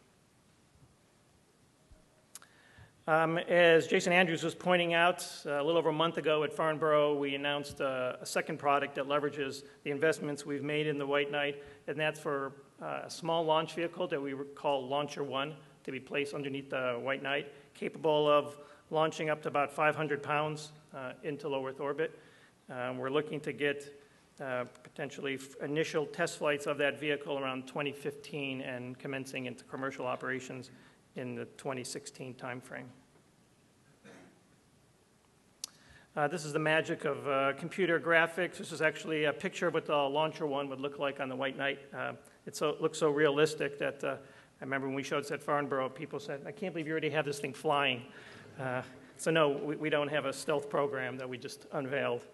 As Jason Andrews was pointing out, a little over a month ago at Farnborough, we announced a second product that leverages the investments we've made in the White Knight, and that's for a small launch vehicle that we call Launcher 1 to be placed underneath the White Knight, capable of launching up to about 500 pounds into low Earth orbit. We're looking to get potentially initial test flights of that vehicle around 2015 and commencing into commercial operations in the 2016 timeframe. This is the magic of computer graphics. This is actually a picture of what the Launcher 1 would look like on the White Knight. It looks so realistic that I remember when we showed this at Farnborough, people said, "I can't believe you already have this thing flying." So no, we don't have a stealth program that we just unveiled.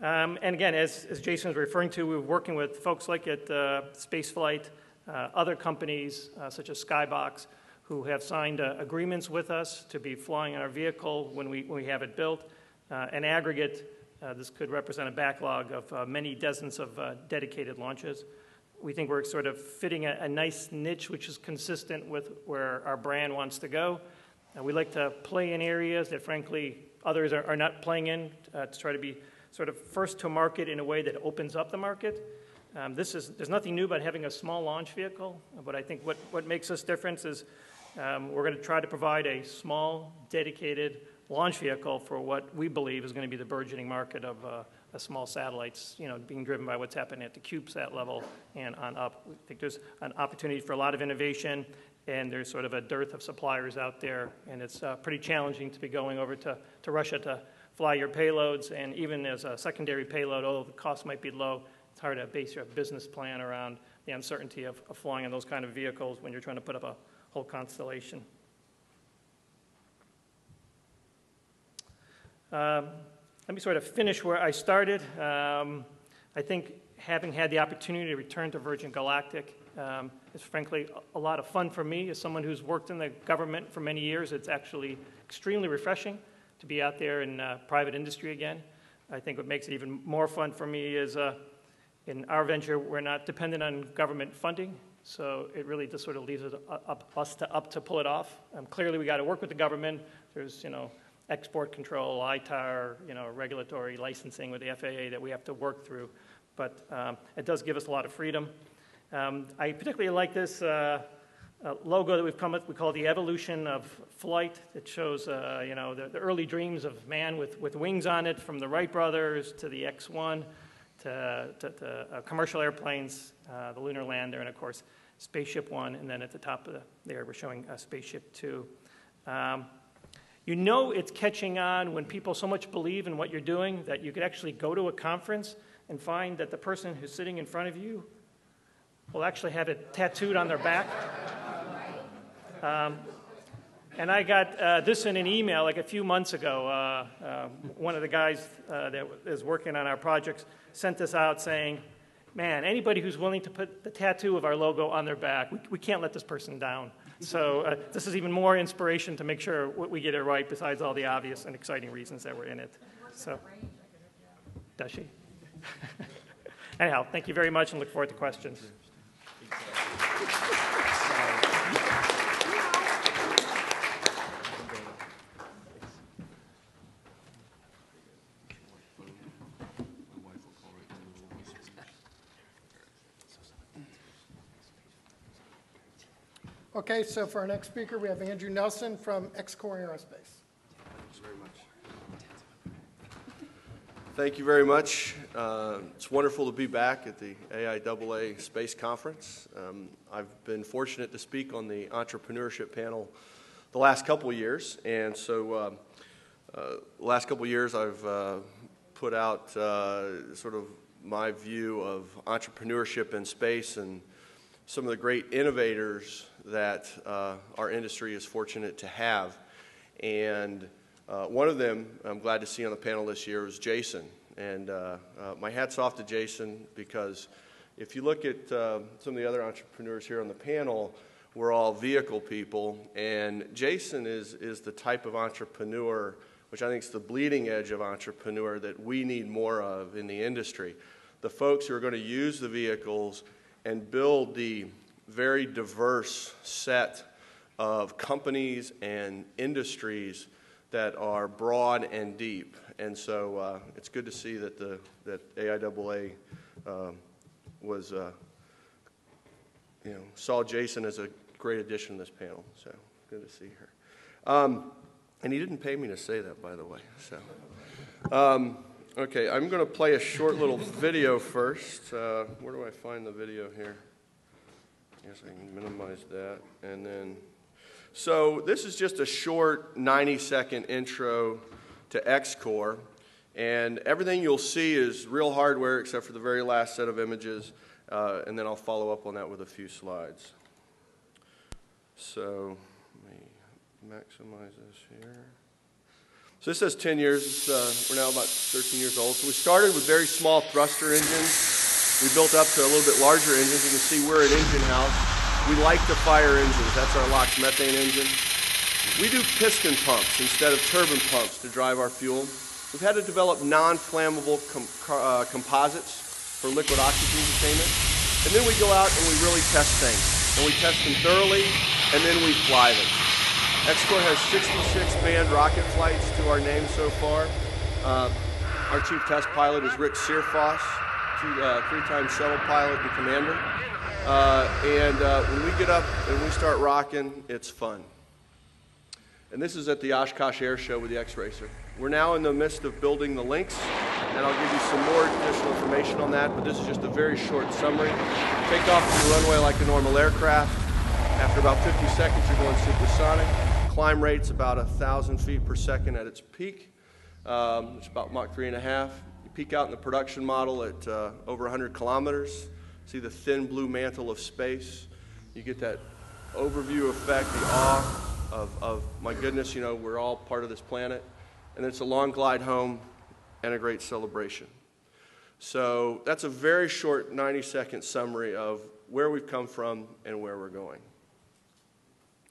And again, as Jason was referring to, we're working with folks like at Spaceflight, other companies such as Skybox, who have signed agreements with us to be flying our vehicle when we have it built. In aggregate, this could represent a backlog of many dozens of dedicated launches. We think we're sort of fitting a nice niche which is consistent with where our brand wants to go. We like to play in areas that, frankly, others are not playing in to try to be sort of first to market in a way that opens up the market. There's nothing new about having a small launch vehicle, but I think what makes us different is we're going to try to provide a small, dedicated launch vehicle for what we believe is going to be the burgeoning market of small satellites, being driven by what's happening at the CubeSat level and on up. We think there's an opportunity for a lot of innovation, and there's sort of a dearth of suppliers out there, and it's pretty challenging to be going over to Russia to fly your payloads, and even as a secondary payload, although the cost might be low, it's hard to base your business plan around the uncertainty of flying in those kind of vehicles when you're trying to put up a whole constellation. Let me sort of finish where I started. I think having had the opportunity to return to Virgin Galactic is frankly a lot of fun for me. As someone who's worked in the government for many years, it's actually extremely refreshing to be out there in private industry again. I think what makes it even more fun for me is in our venture, we're not dependent on government funding, so it really just sort of leaves it up to pull it off. Clearly, we got to work with the government. There's, export control, ITAR, regulatory licensing with the FAA that we have to work through, but it does give us a lot of freedom. I particularly like this logo that we've come with. We call it the evolution of flight. It shows, the early dreams of man with wings on it, from the Wright brothers to the X-1 to commercial airplanes, the lunar lander, and of course, Spaceship One, and then at the top of there, we're showing Spaceship Two. It's catching on when people so much believe in what you're doing that you could actually go to a conference and find that the person who's sitting in front of you will actually have it tattooed on their back. And I got this in an email like a few months ago. One of the guys that is working on our projects sent this out saying, "Man, anybody who's willing to put the tattoo of our logo on their back, we can't let this person down." So this is even more inspiration to make sure we get it right, besides all the obvious and exciting reasons that we're in it. So, does she? Anyhow, thank you very much, and look forward to questions. Okay, so for our next speaker, we have Andrew Nelson from Xcore Aerospace. Thanks very much. Thank you very much. It's wonderful to be back at the AIAA Space Conference. I've been fortunate to speak on the entrepreneurship panel the last couple of years, and so the last couple of years I've put out sort of my view of entrepreneurship in space and some of the great innovators that our industry is fortunate to have. And one of them I'm glad to see on the panel this year is Jason. And my hat's off to Jason, because if you look at some of the other entrepreneurs here on the panel, we're all vehicle people. And Jason is the type of entrepreneur, which I think is the bleeding edge of entrepreneur, that we need more of in the industry. The folks who are going to use the vehicles and build the very diverse set of companies and industries that are broad and deep. And so it's good to see that that AIAA was saw Jason as a great addition to this panel. So good to see her. And he didn't pay me to say that, by the way. So okay, I'm going to play a short little video first. Where do I find the video here? Yes, I can minimize that, and then. So this is just a short 90-second intro to Xcore, and everything you'll see is real hardware except for the very last set of images, and then I'll follow up on that with a few slides. So let me maximize this here. So this says 10 years. We're now about 13 years old. So we started with very small thruster engines. We built up to a little bit larger engines. You can see we're an engine house. We like to fire engines. That's our LOX methane engine. We do piston pumps instead of turbine pumps to drive our fuel. We've had to develop non-flammable composites for liquid oxygen containment. And then we go out and we really test things. And we test them thoroughly, and then we fly them. Xcore has 66 manned rocket flights to our name so far. Our chief test pilot is Rick Searfoss, three-time shuttle pilot and commander. When we get up and we start rocking, it's fun. And this is at the Oshkosh Air Show with the X-Racer. We're now in the midst of building the links, and I'll give you some more additional information on that, but this is just a very short summary. Take off from the runway like a normal aircraft. After about 50 seconds, you're going supersonic. Climb rate's about 1,000 feet per second at its peak. It's about Mach 3.5. You peak out in the production model at over 100 kilometers. See the thin blue mantle of space. You get that overview effect, the awe of my goodness, we're all part of this planet. And it's a long glide home and a great celebration. So that's a very short 90-second summary of where we've come from and where we're going.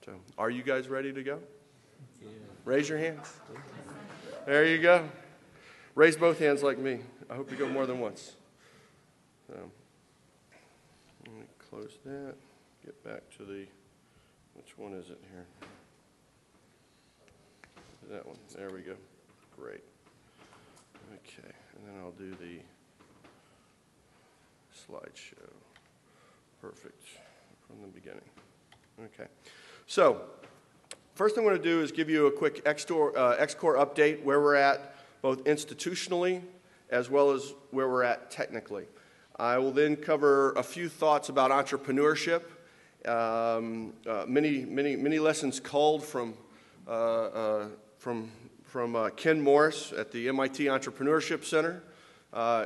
So are you guys ready to go? Yeah. Raise your hands. There you go. Raise both hands like me. I hope you go more than once. So, let me close that. Get back to which one is it here? That one. There we go. Great. Okay, and then I'll do the slideshow. Perfect. From the beginning. Okay. So, first thing I want to do is give you a quick Xcore update, where we're at both institutionally as well as where we're at technically. I will then cover a few thoughts about entrepreneurship, many lessons culled from Ken Morris at the MIT Entrepreneurship Center.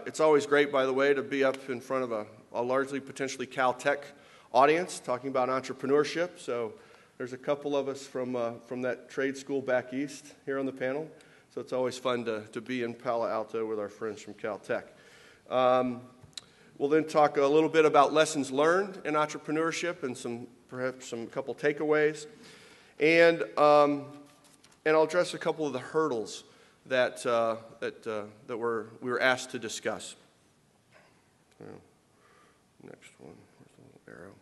It's always great, by the way, to be up in front of a largely potentially Caltech audience talking about entrepreneurship. So there's a couple of us from that trade school back east here on the panel. So it's always fun to be in Palo Alto with our friends from Caltech. We'll then talk a little bit about lessons learned in entrepreneurship and perhaps some couple takeaways. And I'll address a couple of the hurdles that we were asked to discuss. Next one, where's the little arrow?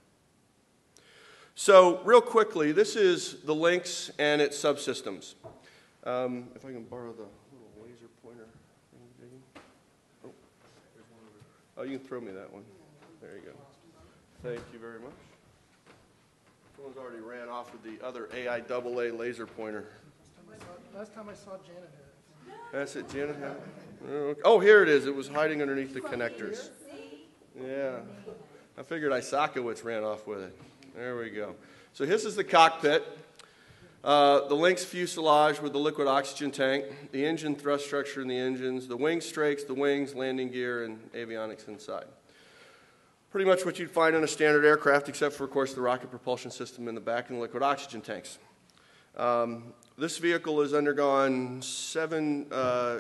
So real quickly, this is the links and its subsystems. If I can borrow the little laser pointer. Oh, you can throw me that one. There you go. Thank you very much. Someone's already ran off with the other AIAA laser pointer. Last time I saw Janet had it. That's it, Janet had it? Oh, here it is. It was hiding underneath the connectors. Yeah. I figured Isakowitz ran off with it. There we go. So this is the cockpit. The Lynx fuselage with the liquid oxygen tank, the engine thrust structure in the engines, the wing strakes, the wings, landing gear, and avionics inside. Pretty much what you'd find in a standard aircraft, except for, of course, the rocket propulsion system in the back and the liquid oxygen tanks. This vehicle has undergone 7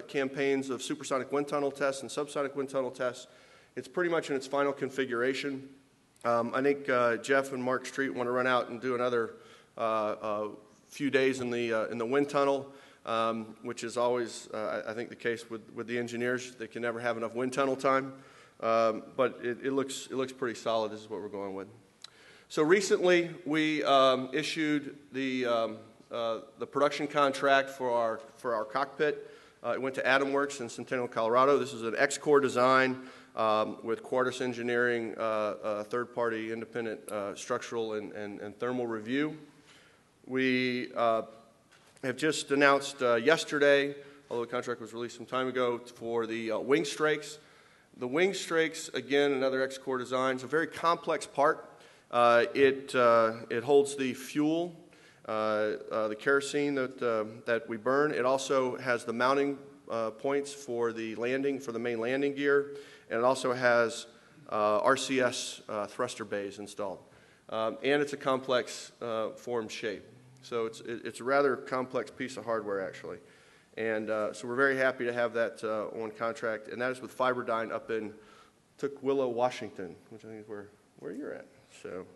campaigns of supersonic wind tunnel tests and subsonic wind tunnel tests. It's pretty much in its final configuration. I think Jeff and Mark Street want to run out and do another few days in the wind tunnel, which is always, I think, the case with the engineers. They can never have enough wind tunnel time, but it looks pretty solid. This is what we're going with. So recently, we issued the production contract for our cockpit. It went to AtomWorks in Centennial, Colorado. This is an X-Core design with Quartus Engineering, third-party independent structural and thermal review. We have just announced yesterday, although the contract was released some time ago, for the wing strakes. The wing strakes, again, another X-Core design. It's a very complex part. It holds the fuel, the kerosene that we burn. It also has the mounting points for the landing, for the main landing gear, and it also has RCS thruster bays installed. And it's a complex form shape. So it's a rather complex piece of hardware, actually. And so we're very happy to have that on contract, and that is with Fiberdyne up in Tukwila, Washington, which I think is where you're at. So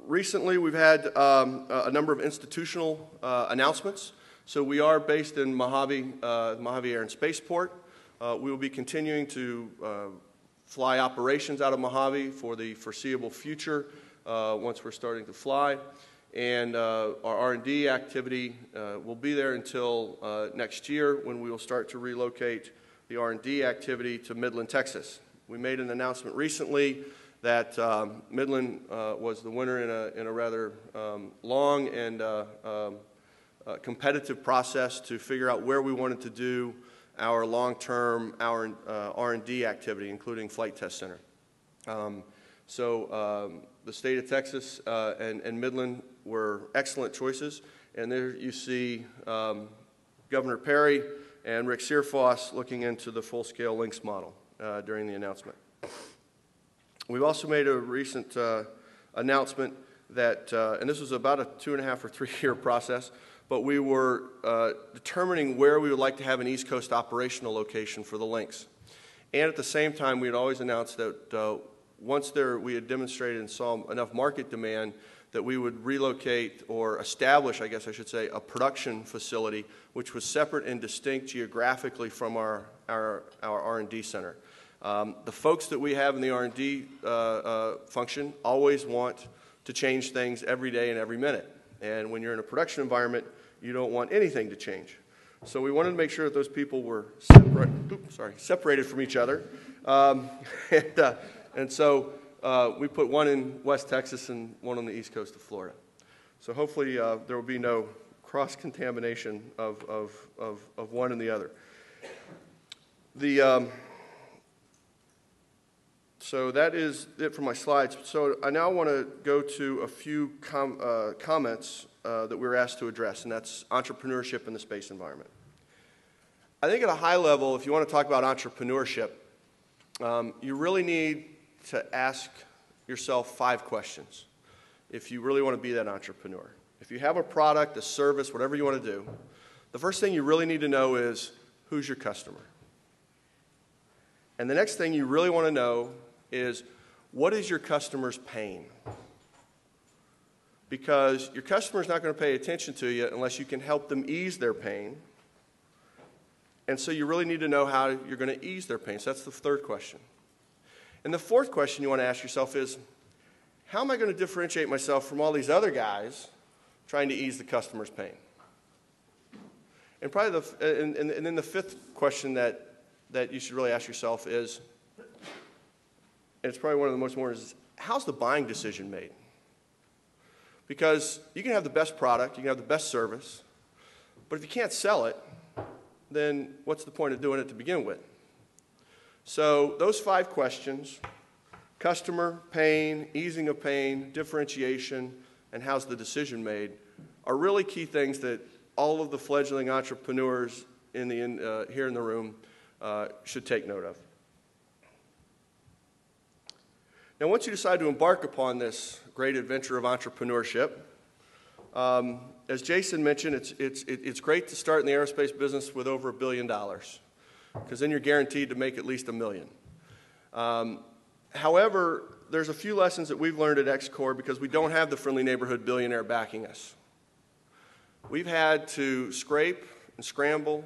recently we've had a number of institutional announcements. So we are based in Mojave Air and Spaceport. We will be continuing to fly operations out of Mojave for the foreseeable future once we're starting to fly. And our R&D activity will be there until next year, when we will start to relocate the R&D activity to Midland, Texas. We made an announcement recently that Midland was the winner in a rather long and competitive process to figure out where we wanted to do our long-term R&D activity, including Flight Test Center. So the state of Texas and Midland were excellent choices. And there you see Governor Perry and Rick Searfoss looking into the full-scale Lynx model during the announcement. We've also made a recent announcement that, and this was about a 2.5 or 3 year process, but we were determining where we would like to have an East Coast operational location for the Lynx. And at the same time, we had always announced that once we had demonstrated and saw enough market demand, that we would relocate or establish, I guess I should say, a production facility which was separate and distinct geographically from our R&D center. The folks that we have in the R&D function always want to change things every day and every minute. And when you're in a production environment, you don't want anything to change. So we wanted to make sure that those people were separated from each other. And so we put one in West Texas and one on the east coast of Florida. So hopefully there will be no cross-contamination of one and the other. So that is it for my slides. So I now want to go to a few comments that we were asked to address, and that's entrepreneurship in the space environment. I think at a high level, if you want to talk about entrepreneurship, you really need to ask yourself 5 questions if you really want to be that entrepreneur. If you have a product, a service, whatever you want to do, the first thing you really need to know is, who's your customer? And the next thing you really want to know is, what is your customer's pain? Because your customer's not going to pay attention to you unless you can help them ease their pain. And so you really need to know how you're going to ease their pain. So that's the third question. And the fourth question you want to ask yourself is, how am I going to differentiate myself from all these other guys trying to ease the customer's pain? And probably and then the fifth question that you should really ask yourself is, and it's probably one of the most important, is how's the buying decision made? Because you can have the best product, you can have the best service, but if you can't sell it, then what's the point of doing it to begin with? So those 5 questions, customer, pain, easing of pain, differentiation, and how's the decision made, are really key things that all of the fledgling entrepreneurs here in the room should take note of. Now, once you decide to embark upon this great adventure of entrepreneurship, as Jason mentioned, it's great to start in the aerospace business with over $1 billion, because then you're guaranteed to make at least $1 million. However, there's a few lessons that we've learned at XCorp because we don't have the friendly neighborhood billionaire backing us. We've had to scrape and scramble,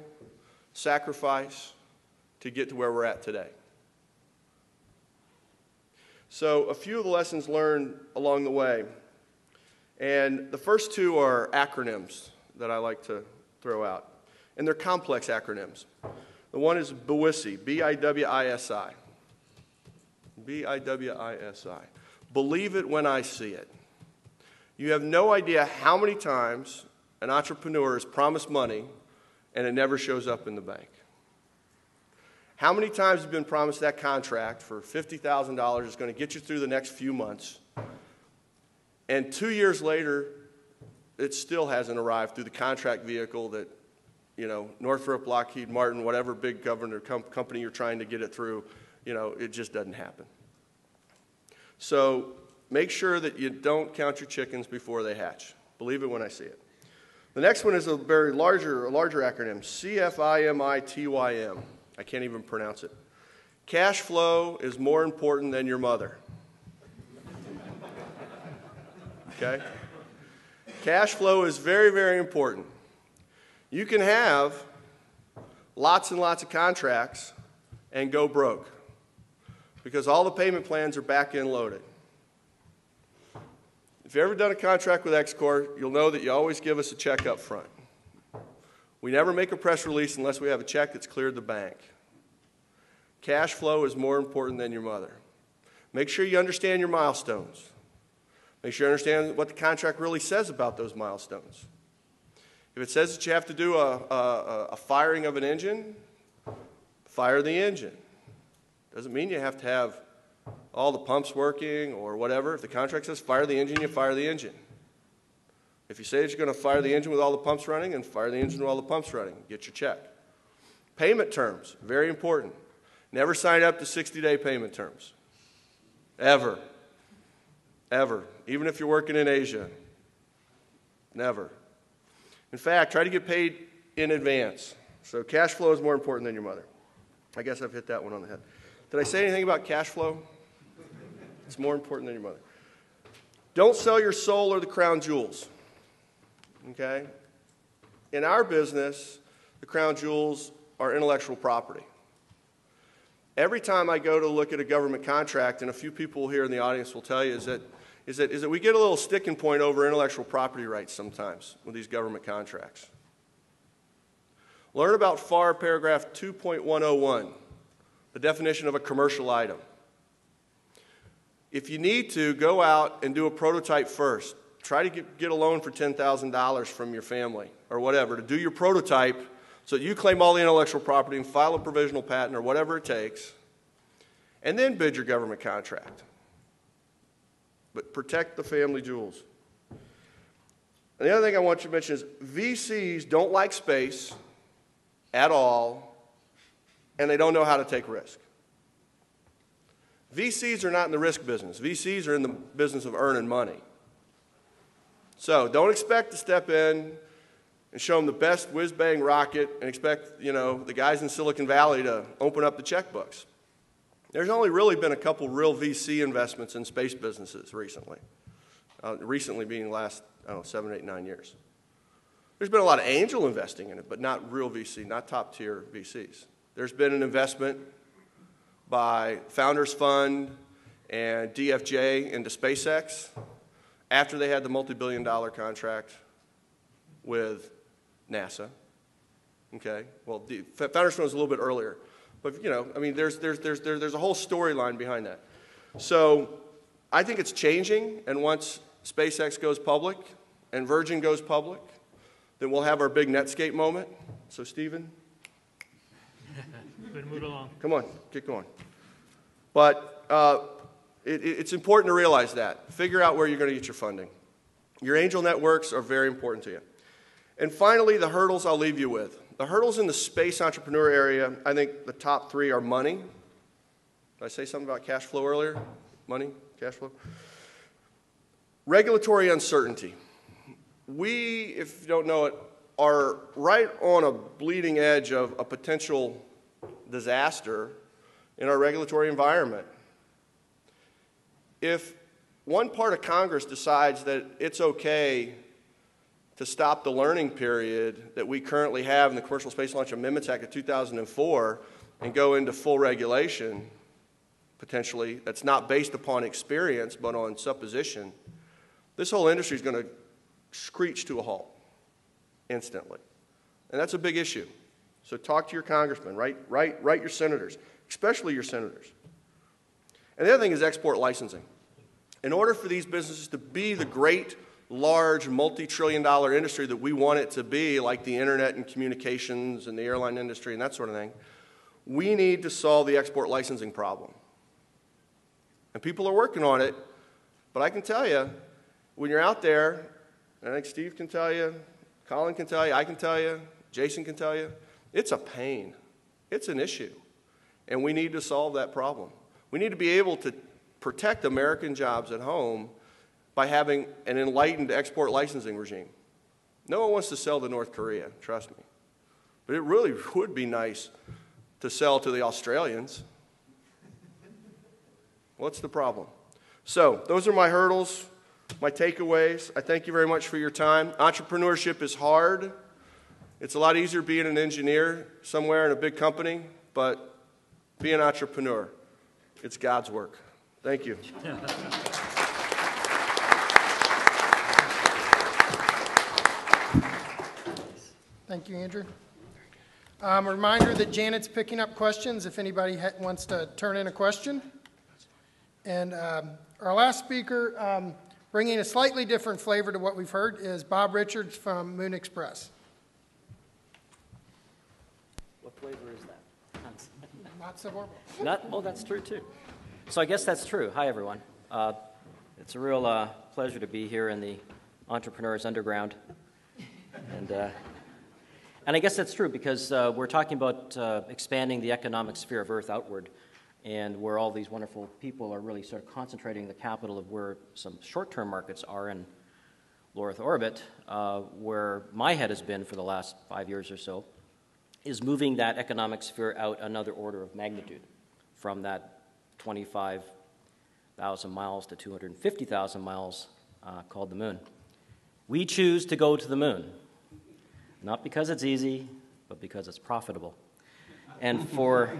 sacrifice to get to where we're at today. So a few of the lessons learned along the way. And the first 2 are acronyms that I like to throw out. And they're complex acronyms. The one is BWISI, B-I-W-I-S-I. B-I-W-I-S-I. Believe it when I see it. You have no idea how many times an entrepreneur is promised money and it never shows up in the bank. How many times have you been promised that contract for $50,000 is going to get you through the next few months, and 2 years later, it still hasn't arrived through the contract vehicle that, Northrop, Lockheed Martin, whatever big government company you're trying to get it through, it just doesn't happen. So make sure that you don't count your chickens before they hatch. Believe it when I see it. The next one is a larger acronym, CFIMITYM. I can't even pronounce it. Cash flow is more important than your mother. Okay? Cash flow is very, very important. You can have lots and lots of contracts and go broke because all the payment plans are back-end loaded. If you've ever done a contract with XCorp, you'll know that you always give us a check up front. We never make a press release unless we have a check that's cleared the bank. Cash flow is more important than your mother. Make sure you understand your milestones. Make sure you understand what the contract really says about those milestones. If it says that you have to do a firing of an engine, fire the engine. Doesn't mean you have to have all the pumps working or whatever. If the contract says fire the engine, you fire the engine. If you say that you're going to fire the engine with all the pumps running, and fire the engine with all the pumps running. Get your check. Payment terms, very important. Never sign up to 60-day payment terms. Ever. Ever. Even if you're working in Asia. Never. In fact, try to get paid in advance. So cash flow is more important than your mother. I guess I've hit that one on the head. Did I say anything about cash flow? It's more important than your mother. Don't sell your soul or the crown jewels. Okay? In our business, the crown jewels are intellectual property. Every time I go to look at a government contract, and a few people here in the audience will tell you, is that we get a little sticking point over intellectual property rights sometimes with these government contracts. Learn about FAR paragraph 2.101, the definition of a commercial item. If you need to, go out and do a prototype first. Try to get a loan for $10,000 from your family or whatever to do your prototype so that you claim all the intellectual property and file a provisional patent or whatever it takes, and then bid your government contract. But protect the family jewels. And the other thing I want you to mention is VCs don't like space at all, and they don't know how to take risk. VCs are not in the risk business. VCs are in the business of earning money. So don't expect to step in and show them the best whiz-bang rocket and expect, the guys in Silicon Valley to open up the checkbooks. There's only really been a couple real VC investments in space businesses recently. Recently being the last, 7, 8, 9 years. There's been a lot of angel investing in it, but not real VC, not top-tier VCs. There's been an investment by Founders Fund and DFJ into SpaceX after they had the multi-billion-dollar contract with NASA. Okay, well, the Founders Fund was a little bit earlier, but there's a whole storyline behind that. So I think it's changing, and once SpaceX goes public and Virgin goes public, then we'll have our big Netscape moment. So, Stephen? Good, move along. Come on, get going. But it's important to realize that. Figure out where you're going to get your funding. Your angel networks are very important to you. And finally, the hurdles I'll leave you with. The hurdles in the space entrepreneur area, I think the top 3 are money. Did I say something about cash flow earlier? Money, cash flow. Regulatory uncertainty. We, if you don't know it, are right on a bleeding edge of a potential disaster in our regulatory environment. If one part of Congress decides that it's okay to stop the learning period that we currently have in the Commercial Space Launch Amendments Act of 2004 and go into full regulation, potentially, that's not based upon experience but on supposition, this whole industry is going to screech to a halt instantly. And that's a big issue. So talk to your congressmen, write your senators, especially your senators. And the other thing is export licensing. In order for these businesses to be the great, large, multi-trillion-dollar industry that we want it to be, like the internet and communications and the airline industry and that sort of thing, we need to solve the export licensing problem. And people are working on it, but I can tell you, when you're out there, and I think Steve can tell you, Colin can tell you, I can tell you, Jason can tell you, it's a pain. It's an issue. And we need to solve that problem. We need to be able to protect American jobs at home by having an enlightened export licensing regime. No one wants to sell to North Korea, trust me. But it really would be nice to sell to the Australians. What's the problem? So, those are my hurdles, my takeaways. I thank you very much for your time. Entrepreneurship is hard. It's a lot easier being an engineer somewhere in a big company, but be an entrepreneur. It's God's work. Thank you. Thank you, Andrew. A reminder that Janet's picking up questions if anybody wants to turn in a question. And our last speaker, bringing a slightly different flavor to what we've heard, is Bob Richards from Moon Express. What flavor is that? Not so horrible. Oh, that's true, too. So I guess that's true. Hi, everyone. It's a real pleasure to be here in the Entrepreneurs Underground. And I guess that's true because we're talking about expanding the economic sphere of Earth outward, and where all these wonderful people are really sort of concentrating the capital of where some short-term markets are in low Earth orbit, where my head has been for the last 5 years or so, is moving that economic sphere out another order of magnitude from that 25,000 miles to 250,000 miles called the moon. We choose to go to the moon, not because it's easy, but because it's profitable. And for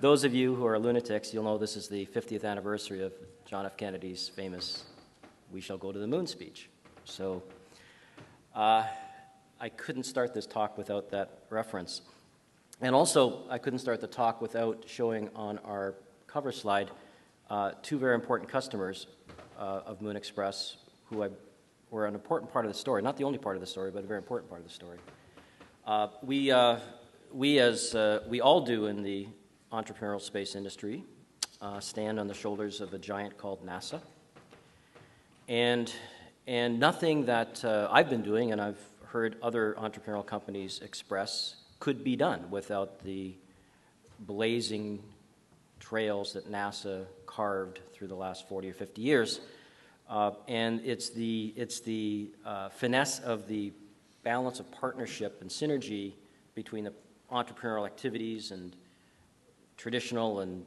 those of you who are lunatics, you'll know this is the 50th anniversary of John F. Kennedy's famous "We shall go to the moon" speech. So I couldn't start this talk without that reference. And also, I couldn't start the talk without showing on our cover slide 2 very important customers of Moon Express who were an important part of the story. Not the only part of the story, but a very important part of the story. We all do in the entrepreneurial space industry stand on the shoulders of a giant called NASA. And nothing that I've been doing, and I've heard other entrepreneurial companies express, could be done without the blazing trails that NASA carved through the last 40 or 50 years. And it's the finesse of the balance of partnership and synergy between the entrepreneurial activities and traditional and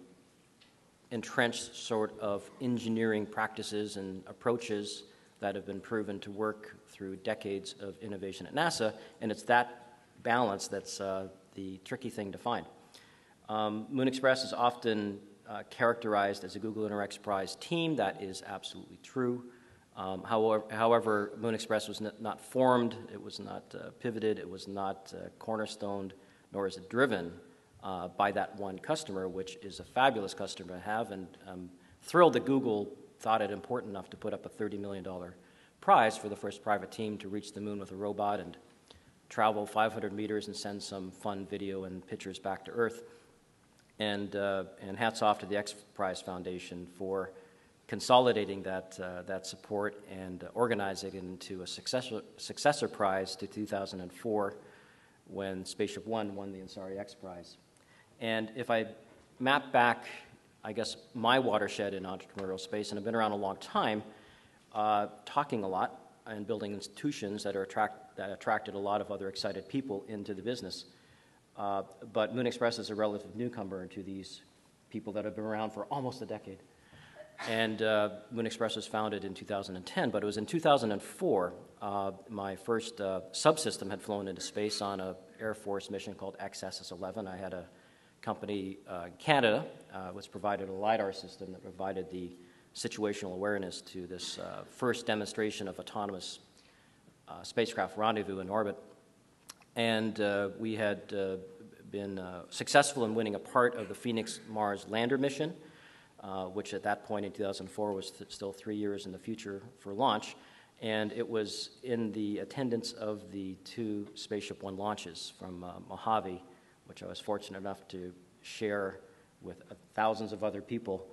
entrenched sort of engineering practices and approaches that have been proven to work through decades of innovation at NASA, and it's that balance that's the tricky thing to find. Moon Express is often characterized as a Google InterX Prize team. That is absolutely true. However, Moon Express was not formed, it was not pivoted, it was not cornerstoned, nor is it driven by that one customer, which is a fabulous customer to have, and I'm thrilled that Google thought it important enough to put up a $30 million prize for the first private team to reach the moon with a robot and travel 500 meters and send some fun video and pictures back to Earth. And hats off to the X Prize Foundation for consolidating that support and organizing it into a successor prize to 2004 when Spaceship One won the Ansari X Prize. And if I map back, I guess, my watershed in entrepreneurial space, and I've been around a long time, talking a lot and building institutions that attracted a lot of other excited people into the business. But Moon Express is a relative newcomer to these people that have been around for almost a decade. And Moon Express was founded in 2010, but it was in 2004 my first subsystem had flown into space on an Air Force mission called XSS-11. I had a company in Canada which provided a LiDAR system that provided the situational awareness to this first demonstration of autonomous spacecraft rendezvous in orbit. And we had been successful in winning a part of the Phoenix Mars lander mission, which at that point in 2004 was still 3 years in the future for launch. And it was in the attendance of the 2 Spaceship One launches from Mojave, which I was fortunate enough to share with thousands of other people.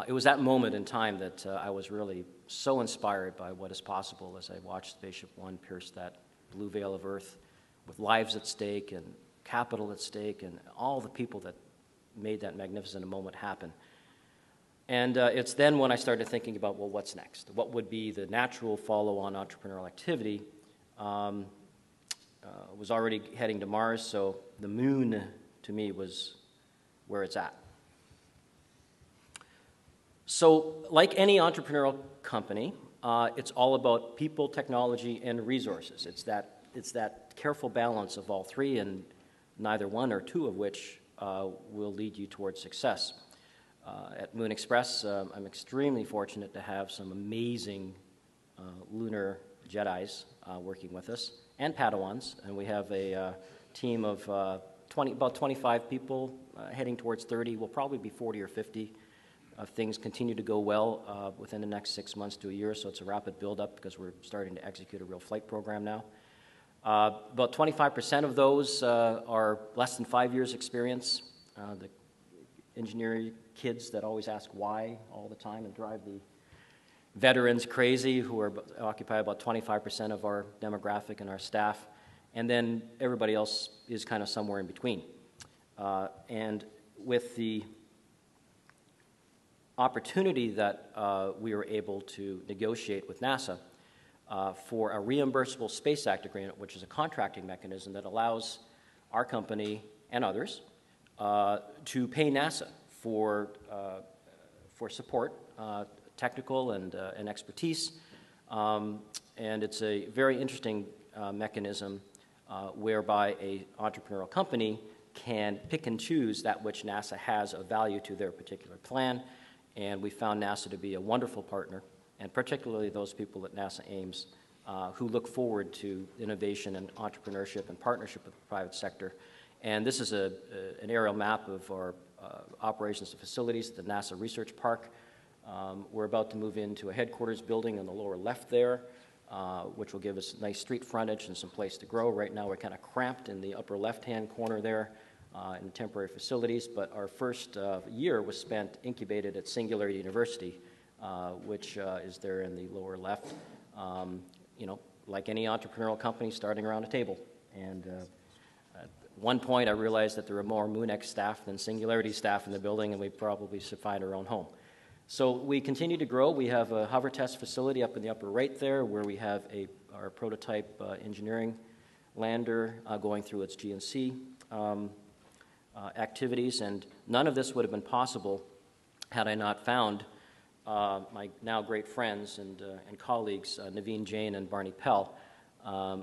It was that moment in time that I was really so inspired by what is possible as I watched Spaceship One pierce that blue veil of Earth with lives at stake and capital at stake and all the people that made that magnificent moment happen. And it's then when I started thinking about, well, what's next? What would be the natural follow-on entrepreneurial activity? Was already heading to Mars, so the moon, to me, was where it's at. So like any entrepreneurial company, it's all about people, technology, and resources. It's that careful balance of all three, and neither one or two of which will lead you towards success. At Moon Express, I'm extremely fortunate to have some amazing lunar Jedis working with us, and Padawans, and we have a team of about 25 people heading towards 30. We'll probably be 40 or 50 if things continue to go well within the next 6 months to a year, so it's a rapid build-up because we're starting to execute a real flight program now. About 25% of those are less than 5 years experience. The engineering kids that always ask why all the time and drive the veterans crazy, who occupy about 25% of our demographic and our staff, and then everybody else is kind of somewhere in between. And with the opportunity that we were able to negotiate with NASA for a reimbursable Space Act agreement, which is a contracting mechanism that allows our company and others to pay NASA for support, technical and expertise. And it's a very interesting mechanism whereby an entrepreneurial company can pick and choose that which NASA has of value to their particular plan. And we found NASA to be a wonderful partner, and particularly those people at NASA Ames who look forward to innovation and entrepreneurship and partnership with the private sector. And this is an aerial map of our operations and facilities at the NASA Research Park. We're about to move into a headquarters building in the lower left there, which will give us nice street frontage and some place to grow. Right now we're kind of cramped in the upper left-hand corner there in temporary facilities, but our first year was spent incubated at Singularity University, which is there in the lower left. You know, like any entrepreneurial company, starting around a table. And at one point I realized that there were more MoonX staff than Singularity staff in the building, and we probably should find our own home. So we continue to grow. We have a hover test facility up in the upper right there, where we have our prototype engineering lander going through its GNC activities, and none of this would have been possible had I not found my now great friends and colleagues, Naveen Jain and Barney Pell,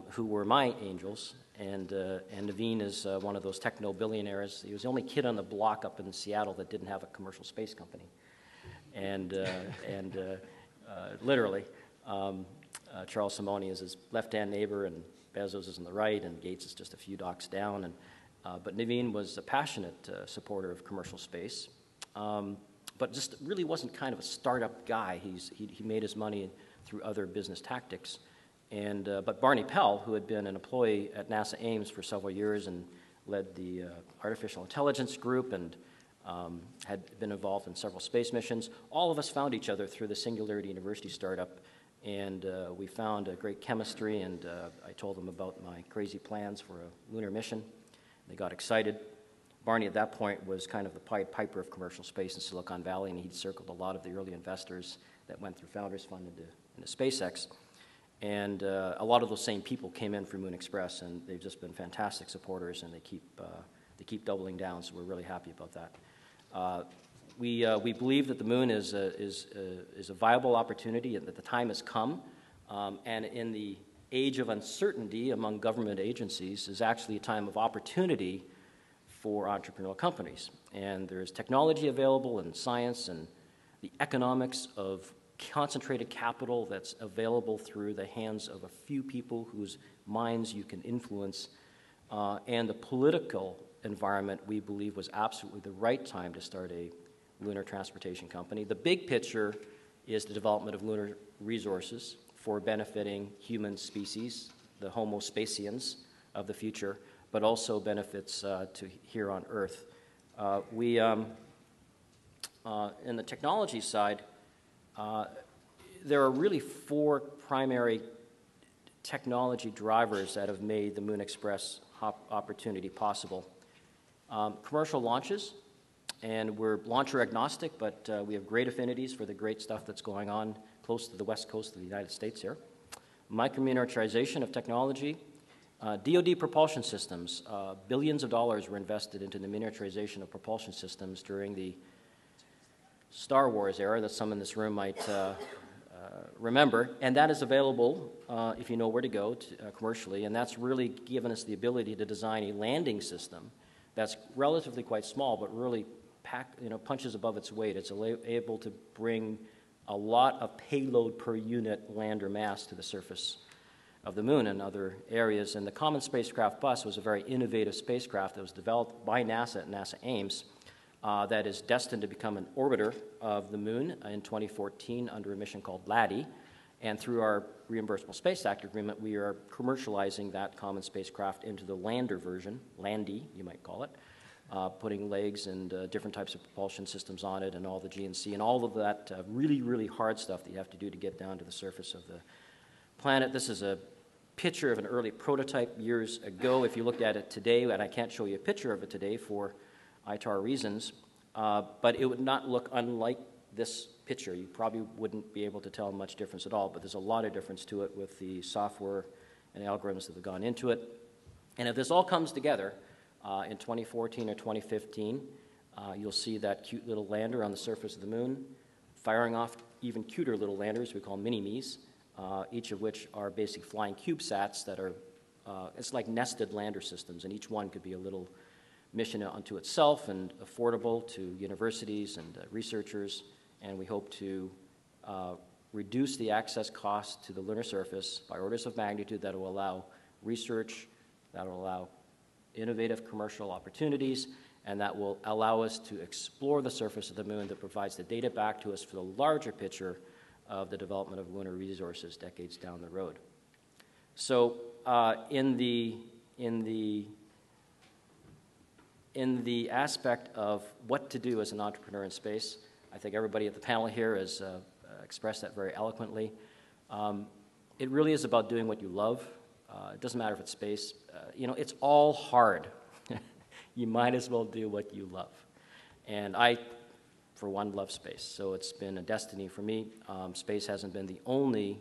who were my angels. And Naveen is one of those techno-billionaires. He was the only kid on the block up in Seattle that didn't have a commercial space company. And literally, Charles Simone is his left-hand neighbor, and Bezos is on the right, and Gates is just a few docks down. But Naveen was a passionate supporter of commercial space. but just really wasn't kind of a startup guy. He made his money through other business tactics. But Barney Pell, who had been an employee at NASA Ames for several years and led the artificial intelligence group and had been involved in several space missions, all of us found each other through the Singularity University startup, and we found a great chemistry, and I told them about my crazy plans for a lunar mission. They got excited. Barney at that point was kind of the Pied Piper of commercial space in Silicon Valley, and he'd circled a lot of the early investors that went through Founders Fund into SpaceX. And a lot of those same people came in for Moon Express, and they've just been fantastic supporters, and they keep doubling down, so we're really happy about that. We believe that the moon is a viable opportunity, and that the time has come, and in the age of uncertainty among government agencies is actually a time of opportunity for entrepreneurial companies. And there's technology available and science and the economics of concentrated capital that's available through the hands of a few people whose minds you can influence, and the political environment we believe was absolutely the right time to start a lunar transportation company. The big picture is the development of lunar resources for benefiting human species, the Homo spacians of the future, but also benefits to here on Earth. In the technology side, there are really four primary technology drivers that have made the Moon Express opportunity possible. Commercial launches, and we're launcher agnostic, but we have great affinities for the great stuff that's going on close to the west coast of the United States here. Micro-miniaturization of technology. DoD propulsion systems. Billions of dollars were invested into the miniaturization of propulsion systems during the Star Wars era that some in this room might remember, and that is available if you know where to go commercially, and that's really given us the ability to design a landing system that's relatively quite small, but really punches above its weight. It's able to bring a lot of payload per unit lander mass to the surface of the moon and other areas. And the Common Spacecraft Bus was a very innovative spacecraft that was developed by NASA at NASA Ames that is destined to become an orbiter of the moon in 2014 under a mission called LADEE. And through our Reimbursable Space Act agreement, we are commercializing that common spacecraft into the lander version, LANDEE, you might call it, putting legs and different types of propulsion systems on it and all the GNC and all of that really, really hard stuff that you have to do to get down to the surface of the planet. This is a picture of an early prototype years ago. If you looked at it today, and I can't show you a picture of it today for ITAR reasons, but it would not look unlike this picture. You probably wouldn't be able to tell much difference at all, but there's a lot of difference to it with the software and algorithms that have gone into it. And if this all comes together in 2014 or 2015, you'll see that cute little lander on the surface of the moon, firing off even cuter little landers we call mini-me's, each of which are basic flying CubeSats that are, it's like nested lander systems, and each one could be a little mission unto itself and affordable to universities and researchers, and we hope to reduce the access cost to the lunar surface by orders of magnitude that will allow research, that will allow innovative commercial opportunities, and that will allow us to explore the surface of the moon that provides the data back to us for the larger picture of the development of lunar resources decades down the road. So in the aspect of what to do as an entrepreneur in space, I think everybody at the panel here has expressed that very eloquently. It really is about doing what you love. It doesn't matter if it's space. It's all hard. You might as well do what you love. And I, for one, love space. So it's been a destiny for me. Space hasn't been the only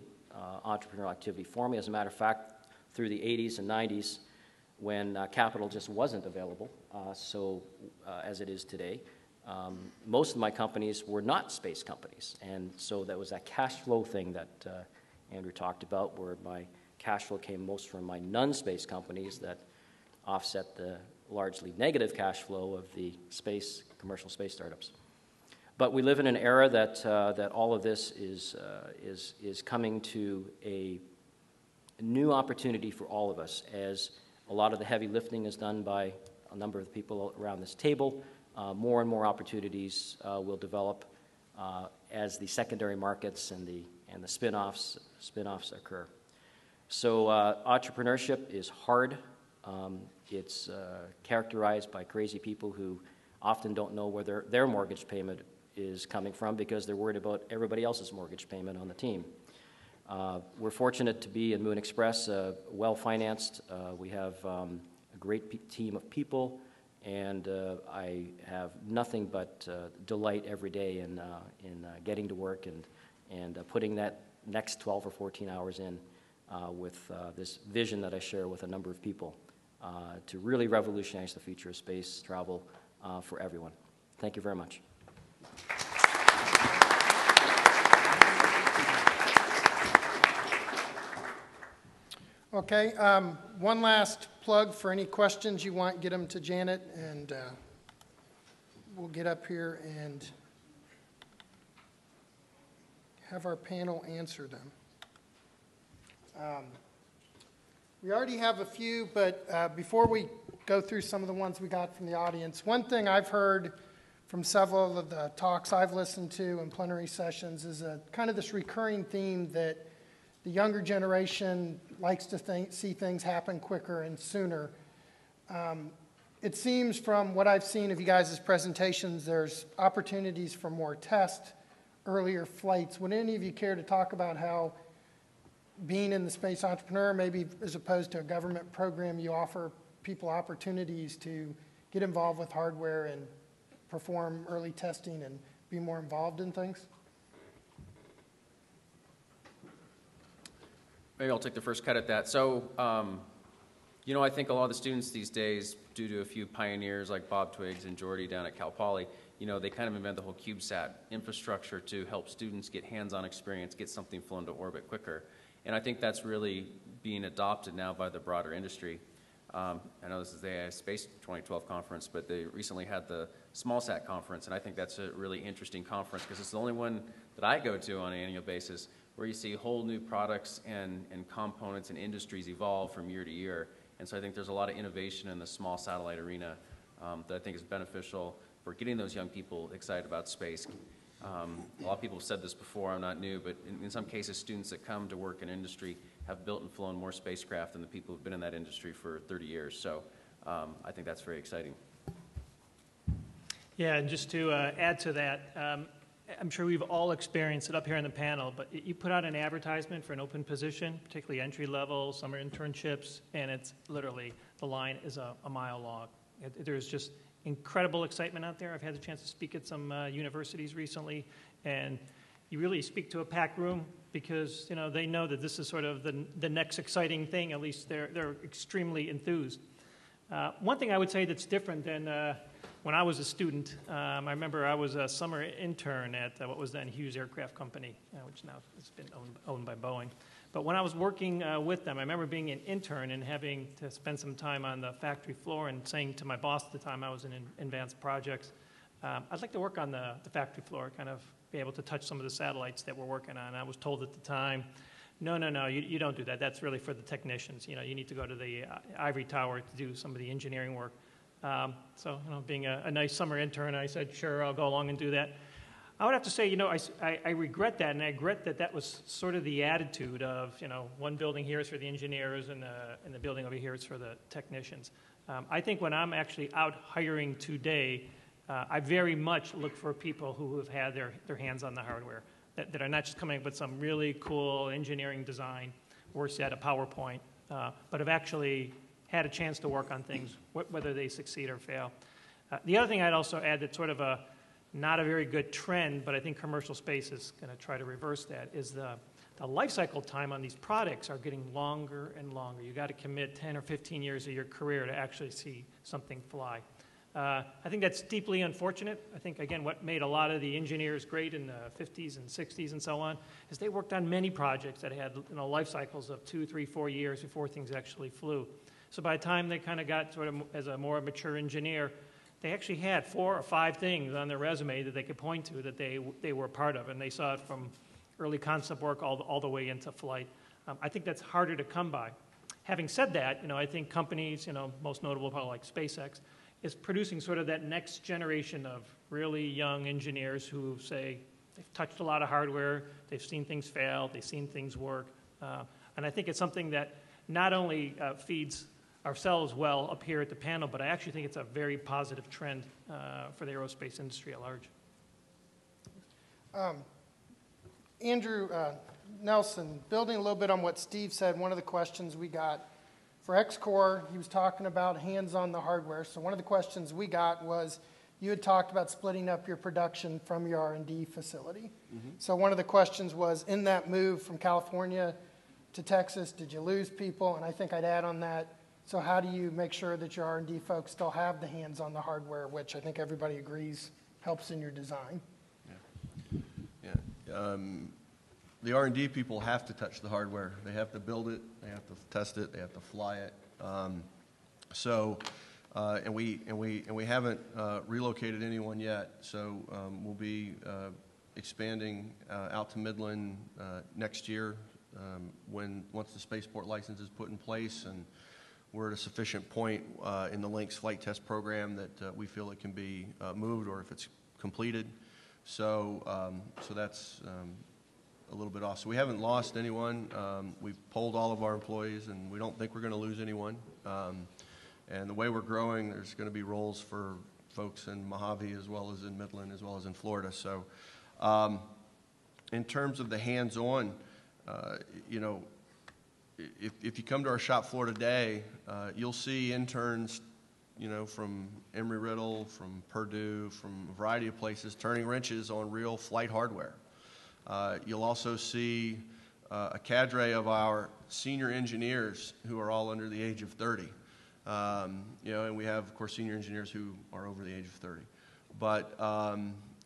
entrepreneurial activity for me. As a matter of fact, through the 80s and 90s, when capital just wasn't available, as it is today, most of my companies were not space companies. And so that was that cash flow thing that Andrew talked about, where my cash flow came most from my non-space companies that offset the largely negative cash flow of the commercial space startups. But we live in an era that all of this is coming to a new opportunity for all of us, as a lot of the heavy lifting is done by a number of people around this table. more and more opportunities will develop as the secondary markets and the spin-offs occur. So entrepreneurship is hard. It's characterized by crazy people who often don't know where their mortgage payment is coming from because they're worried about everybody else's mortgage payment on the team. We're fortunate to be in Moon Express, well-financed. We have a great team of people, and I have nothing but delight every day in getting to work and putting that next 12 or 14 hours in with this vision that I share with a number of people to really revolutionize the future of space travel for everyone. Thank you very much. Okay, one last plug for any questions you want, get them to Janet, and we'll get up here and have our panel answer them. We already have a few, but before we go through some of the ones we got from the audience, one thing I've heard from several of the talks I've listened to in plenary sessions is kind of this recurring theme that the younger generation likes to see things happen quicker and sooner. It seems from what I've seen of you guys' presentations, there's opportunities for more test, earlier flights. Would any of you care to talk about how being in the space entrepreneur, maybe as opposed to a government program, you offer people opportunities to get involved with hardware and perform early testing and be more involved in things? Maybe I'll take the first cut at that. So, you know, I think a lot of the students these days, due to a few pioneers like Bob Twiggs and Jordy down at Cal Poly, you know, they kind of invent the whole CubeSat infrastructure to help students get hands-on experience, get something flown to orbit quicker. And I think that's really being adopted now by the broader industry. I know this is the AIAA Space 2012 conference, but they recently had the SmallSat conference, and I think that's a really interesting conference because it's the only one that I go to on an annual basis where you see whole new products and components and industries evolve from year to year. And so I think there's a lot of innovation in the small satellite arena that I think is beneficial for getting those young people excited about space. A lot of people have said this before, I'm not new, but in some cases, students that come to work in industry have built and flown more spacecraft than the people who've been in that industry for 30 years. So I think that's very exciting. Yeah, and just to add to that, I'm sure we've all experienced it up here on the panel, but you put out an advertisement for an open position, particularly entry level, summer internships, and it's literally, the line is a mile long. There's just incredible excitement out there. I've had the chance to speak at some universities recently, and you really speak to a packed room because, you know, they know that this is sort of the next exciting thing. At least they're extremely enthused. One thing I would say that's different than when I was a student, I remember I was a summer intern at what was then Hughes Aircraft Company, which now has been owned by Boeing. But when I was working with them, I remember being an intern and having to spend some time on the factory floor and saying to my boss at the time, I was in advanced projects, I'd like to work on the factory floor, kind of be able to touch some of the satellites that we're working on. I was told at the time, no, you don't do that. That's really for the technicians. You know, you need to go to the ivory tower to do some of the engineering work. So, you know, being a nice summer intern, I said, sure, I'll go along and do that. I would have to say, you know, I regret that, and I regret that that was sort of the attitude of, you know, one building here is for the engineers and the building over here is for the technicians. I think when I'm actually out hiring today, I very much look for people who have had their hands on the hardware, that are not just coming up with some really cool engineering design, worse yet, a PowerPoint, but have actually had a chance to work on things, whether they succeed or fail. The other thing I'd also add that's sort of not a very good trend, but I think commercial space is going to try to reverse that, is the life cycle time on these products are getting longer and longer. You've got to commit 10 or 15 years of your career to actually see something fly. I think that's deeply unfortunate. I think, again, what made a lot of the engineers great in the 50s and 60s and so on is they worked on many projects that had, you know, life cycles of 2, 3, 4 years before things actually flew. So by the time they kind of got sort of as a more mature engineer, they actually had 4 or 5 things on their resume that they could point to that they were part of, and they saw it from early concept work all the way into flight. I think that's harder to come by. Having said that, you know, I think companies, you know, most notable probably like SpaceX, is producing sort of that next generation of really young engineers who say they've touched a lot of hardware, they've seen things fail, they've seen things work. And I think it's something that not only feeds ourselves well up here at the panel, but I actually think it's a very positive trend for the aerospace industry at large. Andrew Nelson, building a little bit on what Steve said, one of the questions we got for X-Core, he was talking about hands on the hardware. So one of the questions we got was, you had talked about splitting up your production from your R&D facility. Mm-hmm. So one of the questions was, in that move from California to Texas, did you lose people? And I think I'd add on that, so how do you make sure that your R&D folks still have the hands on the hardware, which I think everybody agrees helps in your design? The R&D people have to touch the hardware. They have to build it, they have to test it, they have to fly it. And we haven't relocated anyone yet. So we'll be expanding out to Midland next year once the spaceport license is put in place, and we're at a sufficient point in the Lynx flight test program that we feel it can be moved, or if it's completed. So that's a little bit off. So we haven't lost anyone. We've polled all of our employees, and we don't think we're going to lose anyone. And the way we're growing, there's going to be roles for folks in Mojave as well as in Midland as well as in Florida. So in terms of the hands-on, if you come to our shop floor today, you'll see interns, from Embry-Riddle, from Purdue, from a variety of places, turning wrenches on real flight hardware. You'll also see a cadre of our senior engineers who are all under the age of 30. And we have, of course, senior engineers who are over the age of 30. But,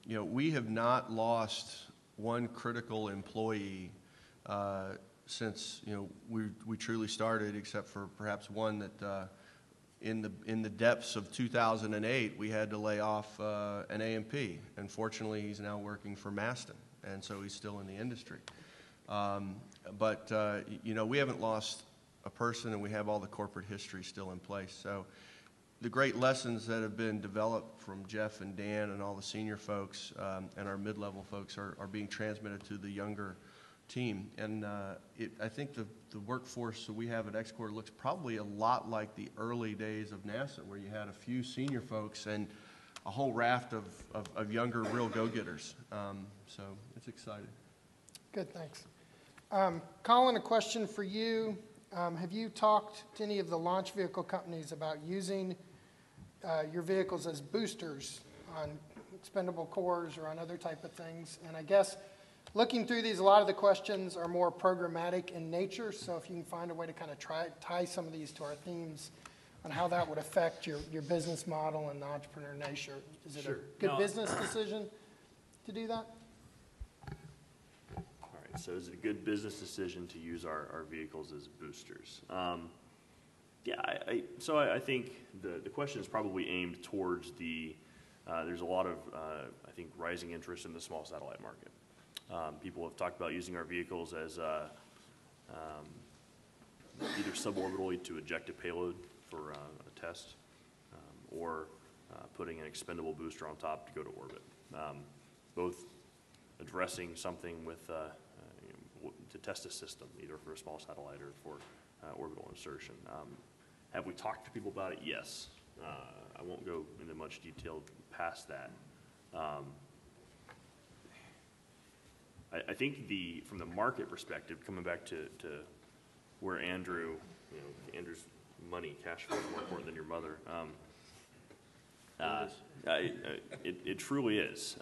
we have not lost one critical employee since, we truly started, except for perhaps one that in the depths of 2008, we had to lay off an A&P. And fortunately, he's now working for Masten, and so he's still in the industry. But we haven't lost a person, and we have all the corporate history still in place. So the great lessons that have been developed from Jeff and Dan and all the senior folks and our mid-level folks are being transmitted to the younger team. And I think the workforce that we have at X-Core looks probably a lot like the early days of NASA, where you had a few senior folks and a whole raft of younger real go-getters. So it's exciting. Good, thanks. Colin, a question for you. Have you talked to any of the launch vehicle companies about using your vehicles as boosters on expendable cores or on other type of things? And I guess looking through these, a lot of the questions are more programmatic in nature, so if you can find a way to kind of tie some of these to our themes on how that would affect your business model and the entrepreneur nature. Is it a good business decision to do that? So is it a good business decision to use our vehicles as boosters? I think the question is probably aimed towards there's a lot of, I think, rising interest in the small satellite market. People have talked about using our vehicles as either suborbitally to eject a payload for a test, or putting an expendable booster on top to go to orbit. Both addressing something with to test a system, either for a small satellite or for orbital insertion. Have we talked to people about it? Yes. I won't go into much detail past that. I think from the market perspective, coming back to where Andrew, Andrew's money, cash flow is more important than your mother. It truly is.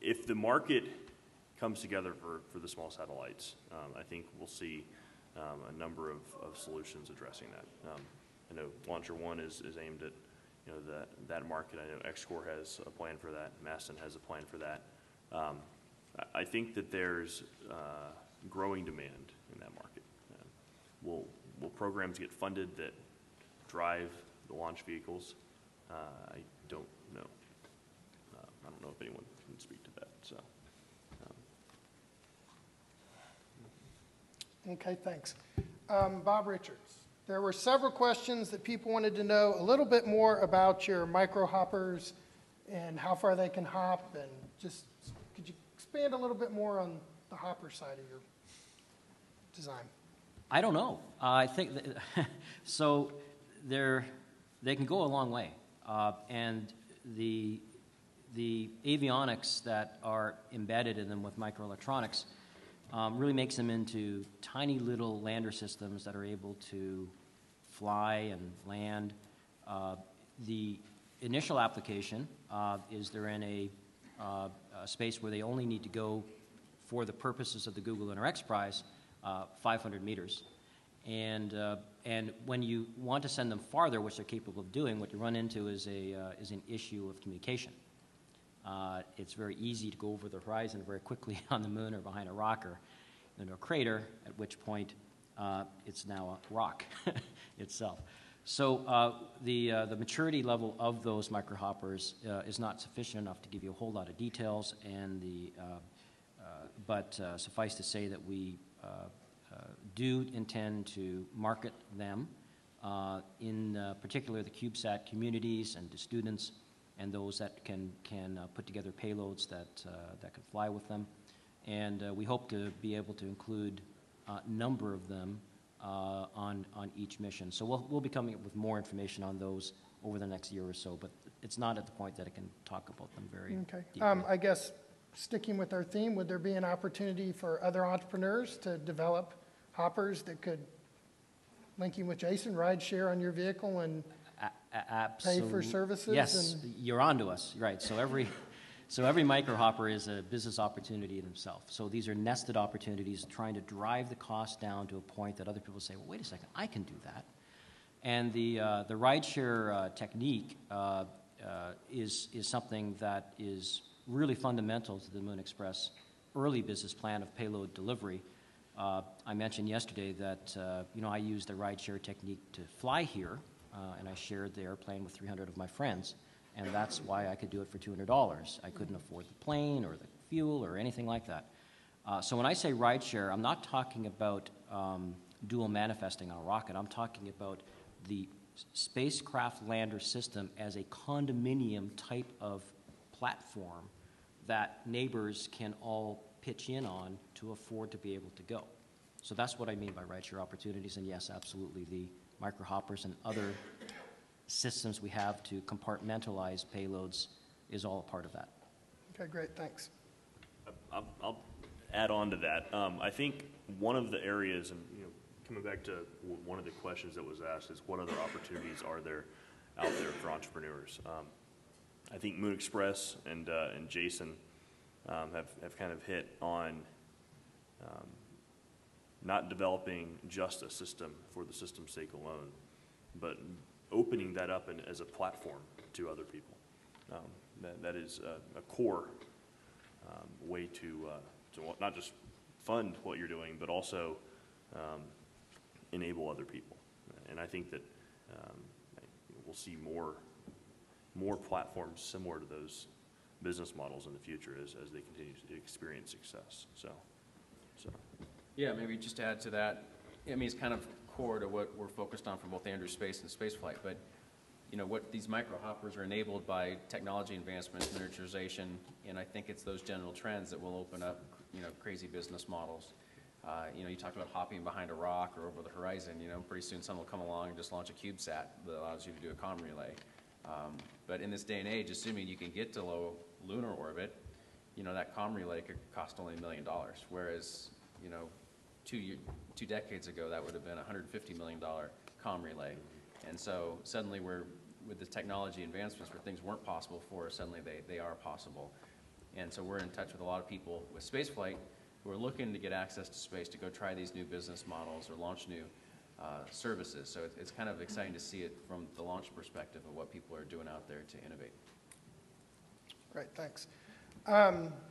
If the market comes together for the small satellites, I think we'll see a number of solutions addressing that. I know Launcher One is aimed at that market. I know X-Core has a plan for that. Masten has a plan for that. I think that there's growing demand in that market. Will programs get funded that drive the launch vehicles? I don't know. I don't know if anyone can speak to that. So. Okay, thanks. Bob Richards. There were several questions that people wanted to know a little bit more about your micro hoppers and how far they can hop, and just could you expand a little bit more on the hopper side of your design? I don't know. I think that so they can go a long way, and the avionics that are embedded in them with microelectronics really makes them into tiny little lander systems that are able to fly and land. The initial application is they're in a space where they only need to go, for the purposes of the Google Lunar X Prize, 500 meters. And when you want to send them farther, which they're capable of doing, what you run into is an issue of communication. It's very easy to go over the horizon very quickly on the moon or behind a rock or into a crater, at which point it's now a rock itself. So the maturity level of those microhoppers is not sufficient enough to give you a whole lot of details, and but suffice to say that we do intend to market them, in particular the CubeSat communities and the students and those that can put together payloads that can fly with them. And we hope to be able to include a number of them on each mission. So we'll be coming up with more information on those over the next year or so, but it's not at the point that I can talk about them very deeply. I guess sticking with our theme, would there be an opportunity for other entrepreneurs to develop hoppers that could link you with Jason, ride share on your vehicle, and pay for services? Yes, you're on to us, right. So every micro hopper is a business opportunity in itself. So these are nested opportunities trying to drive the cost down to a point that other people say, well, wait a second, I can do that. And the rideshare technique is something that is really fundamental to the Moon Express early business plan of payload delivery. I mentioned yesterday that I used the rideshare technique to fly here, and I shared the airplane with 300 of my friends, and that's why I could do it for $200. I couldn't afford the plane or the fuel or anything like that. So when I say rideshare, I'm not talking about dual manifesting on a rocket. I'm talking about the spacecraft lander system as a condominium type of platform that neighbors can all pitch in on to afford to be able to go. So that's what I mean by rideshare opportunities, and yes, absolutely, the microhoppers and other systems we have to compartmentalize payloads is all a part of that. Okay, great, thanks. I'll add on to that. I think one of the areas, and coming back to one of the questions that was asked, is what other opportunities are there out there for entrepreneurs? I think Moon Express and Jason have kind of hit on not developing just a system for the system's sake alone, but opening that up as a platform to other people. That is a core way to not just fund what you're doing, but also enable other people. And I think that we'll see more platforms similar to those business models in the future as they continue to experience success. So. Yeah, maybe just to add to that, I mean, it's kind of core to what we're focused on for both Andrew Space and Spaceflight, but what these micro hoppers are enabled by technology advancements, miniaturization, and I think it's those general trends that will open up, crazy business models. You talked about hopping behind a rock or over the horizon, pretty soon someone will come along and just launch a CubeSat that allows you to do a comm relay. But in this day and age, assuming you can get to low lunar orbit, that comm relay could cost only $1 million, whereas, 2 decades ago, that would have been a $150 million comm relay. And so suddenly with the technology advancements where things weren't possible before, suddenly they are possible. And so we're in touch with a lot of people with spaceflight who are looking to get access to space to go try these new business models or launch new services. So it's kind of exciting to see it from the launch perspective of what people are doing out there to innovate. Great, thanks.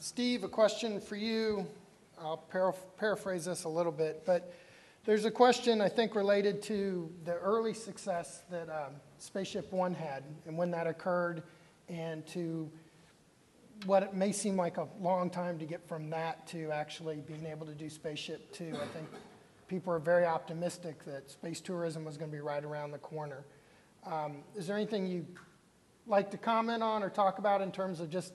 Steve, a question for you. I'll paraphrase this a little bit, but there's a question, I think, related to the early success that Spaceship One had and when that occurred, and to what it may seem like a long time to get from that to actually being able to do Spaceship Two. I think people are very optimistic that space tourism was going to be right around the corner. Is there anything you'd like to comment on or talk about in terms of just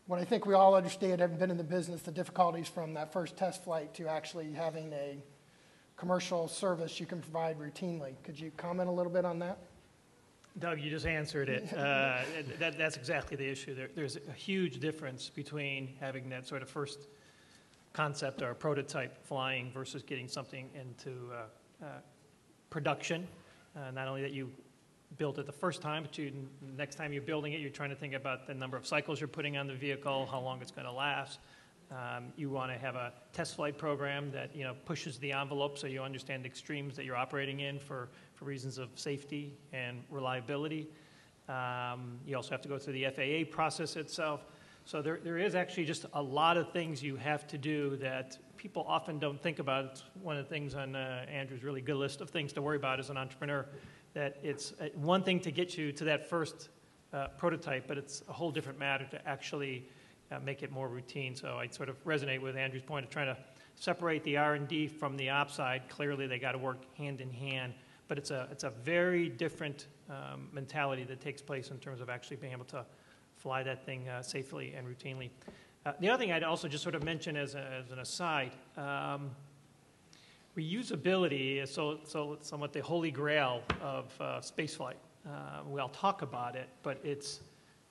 what I think we all understand, having been in the business, the difficulties from that first test flight to actually having a commercial service you can provide routinely? Could you comment a little bit on that? Doug, you just answered it. That's exactly the issue. There's a huge difference between having that sort of first concept or prototype flying versus getting something into production. Not only that you built it the first time, but the next time you're building it, you're trying to think about the number of cycles you're putting on the vehicle, how long it's going to last. You want to have a test flight program that pushes the envelope so you understand the extremes that you're operating in for reasons of safety and reliability. You also have to go through the FAA process itself. So there is actually just a lot of things you have to do that people often don't think about. It's one of the things on Andrew's really good list of things to worry about as an entrepreneur, that it's one thing to get you to that first prototype, but it's a whole different matter to actually make it more routine. So I sort of resonate with Andrew's point of trying to separate the R&D from the ops side. Clearly, they got to work hand in hand, but it's a very different mentality that takes place in terms of actually being able to fly that thing safely and routinely. The other thing I'd also just sort of mention as an aside, reusability is somewhat the holy grail of spaceflight. We all talk about it, but it's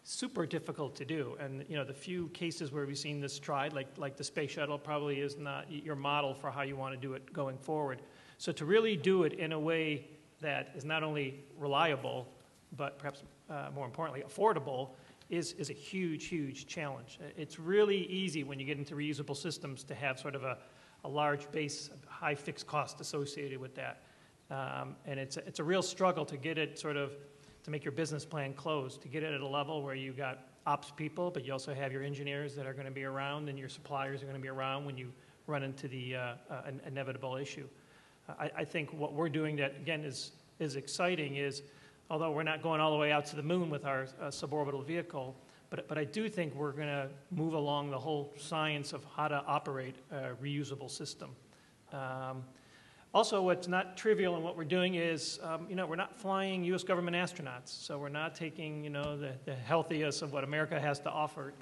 super difficult to do. And the few cases where we've seen this tried, like the space shuttle, probably is not your model for how you want to do it going forward. So to really do it in a way that is not only reliable, but perhaps more importantly, affordable, is a huge, huge challenge. It's really easy when you get into reusable systems to have sort of a large base, high fixed cost associated with that. And it's a real struggle to get it sort of, to make your business plan close, to get it at a level where you got ops people, but you also have your engineers that are going to be around and your suppliers are going to be around when you run into the inevitable issue. I think what we're doing that, again, is exciting is, although we're not going all the way out to the moon with our suborbital vehicle, but I do think we're going to move along the whole science of how to operate a reusable system. Also, what's not trivial in what we're doing is, we're not flying U.S. government astronauts, so we're not taking, the healthiest of what America has to offer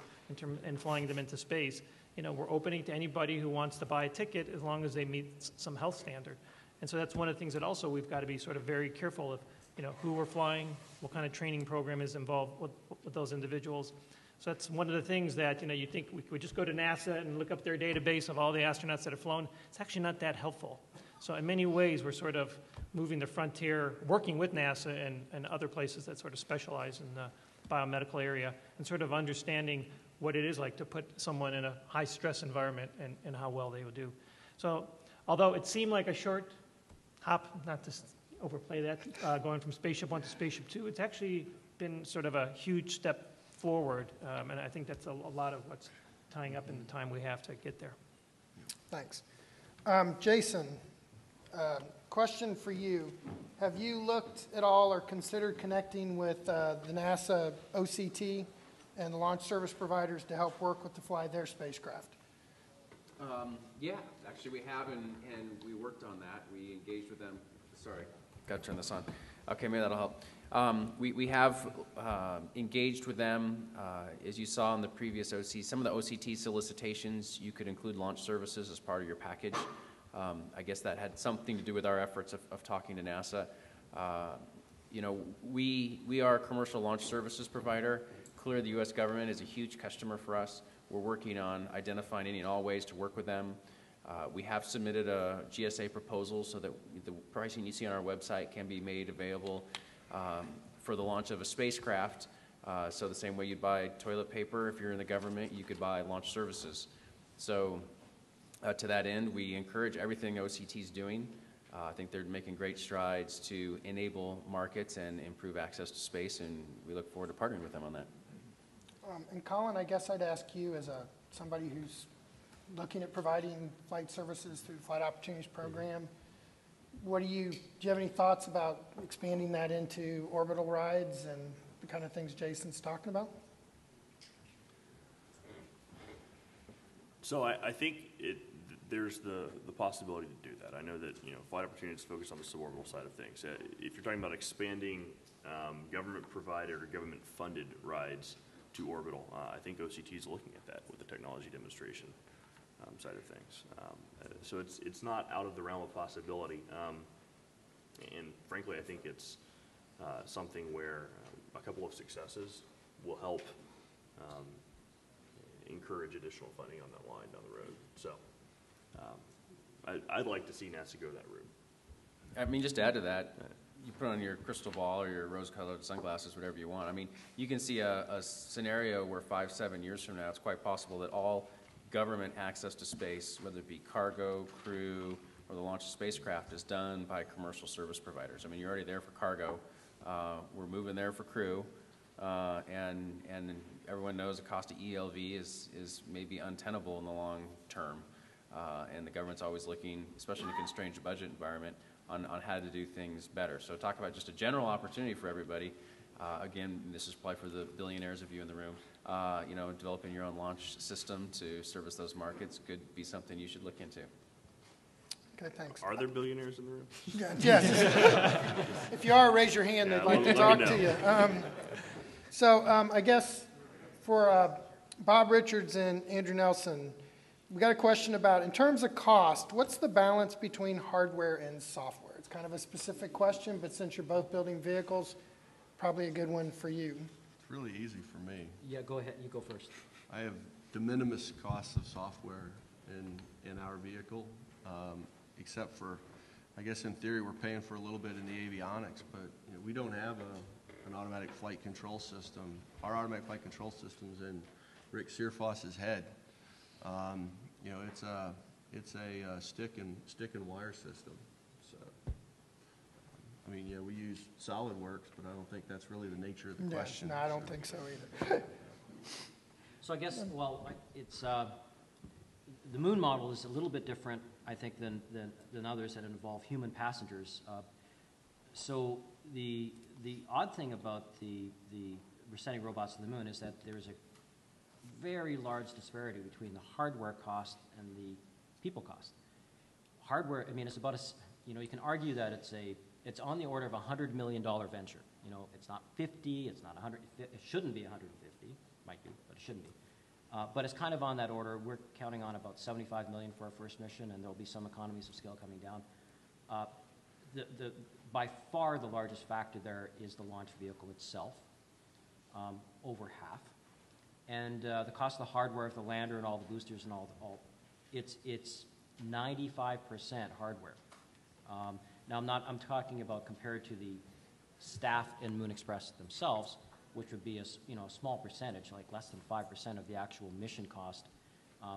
and flying them into space. We're opening to anybody who wants to buy a ticket as long as they meet some health standard. And so that's one of the things that also we've got to be sort of very careful of, who we're flying, what kind of training program is involved with those individuals. So that's one of the things that, you think we could just go to NASA and look up their database of all the astronauts that have flown. It's actually not that helpful. So in many ways, we're sort of moving the frontier, working with NASA and other places that sort of specialize in the biomedical area, and sort of understanding what it is like to put someone in a high-stress environment and how well they will do. So although it seemed like a short hop, not to overplay that, going from Spaceship 1 to Spaceship 2, it's actually been sort of a huge step forward, and I think that's a lot of what's tying up in the time we have to get there. Thanks. Jason, question for you. Have you looked at all or considered connecting with the NASA OCT and the launch service providers to help work with to fly their spacecraft? Yeah, actually we have, and we worked on that. We engaged with them. Sorry, got to turn this on. Okay, maybe that'll help. We have engaged with them. As you saw in the previous OC, some of the OCT solicitations, you could include launch services as part of your package. I guess that had something to do with our efforts of talking to NASA. We are a commercial launch services provider. Clearly, the U.S. government is a huge customer for us. We're working on identifying any and all ways to work with them. We have submitted a GSA proposal so that the pricing you see on our website can be made available for the launch of a spacecraft. So the same way you'd buy toilet paper if you're in the government, you could buy launch services. So to that end, we encourage everything OCT is doing. I think they're making great strides to enable markets and improve access to space, and we look forward to partnering with them on that. And Colin, I guess I'd ask you as somebody who's looking at providing flight services through the Flight Opportunities Program, do you have any thoughts about expanding that into orbital rides and the kind of things Jason's talking about? So I think there's the possibility to do that. I know that, Flight Opportunity is focused on the suborbital side of things. If you're talking about expanding government-provided or government-funded rides to orbital, I think OCT is looking at that with the technology demonstration side of things. So it's not out of the realm of possibility. And frankly, I think it's something where a couple of successes will help encourage additional funding on that line down the road. So I'd like to see NASA go that route. I mean, just to add to that, you put on your crystal ball or your rose-colored sunglasses, whatever you want. I mean, you can see a scenario where 5-7 years from now, it's quite possible that all government access to space, whether it be cargo, crew, or the launch of spacecraft, is done by commercial service providers. I mean, you're already there for cargo. We're moving there for crew. And everyone knows the cost of ELV is maybe untenable in the long term. And the government's always looking, especially in a constrained budget environment, on how to do things better. So talk about just a general opportunity for everybody. Again, this is probably for the billionaires of you in the room. Developing your own launch system to service those markets could be something you should look into. Okay, thanks. Are there billionaires in the room? Yes. If you are, raise your hand. They'd like to talk to you. I guess for Bob Richards and Andrew Nelson, we got a question about, in terms of cost, what's the balance between hardware and software? It's kind of a specific question, but since you're both building vehicles, probably a good one for you. It's really easy for me. Yeah, go ahead. You go first. I have de minimis costs of software in our vehicle, except for, I guess in theory, we're paying for a little bit in the avionics, but we don't have an automatic flight control system. Our automatic flight control system's in Rick Searfoss's head. It's a stick and wire system. So, I mean, we use SolidWorks, but I don't think that's really the nature of the question. No, I don't think so either. So I guess, it's the moon model is a little bit different, I think, than others that involve human passengers. So the odd thing about the we're sending robots to the moon is that there's a very large disparity between the hardware cost and the people cost. Hardware, I mean, it's about you can argue that it's on the order of $100 million venture. It's not 50, it's not 100, it shouldn't be 150, might be, but it shouldn't be. But it's kind of on that order. We're counting on about $75 million for our first mission, and there'll be some economies of scale coming down. By far the largest factor there is the launch vehicle itself, over half. And the cost of the hardware of the lander and all the boosters and all it's 95% hardware. Now I'm talking about compared to the staff in Moon Express themselves, which would be a small percentage, like less than 5% of the actual mission cost.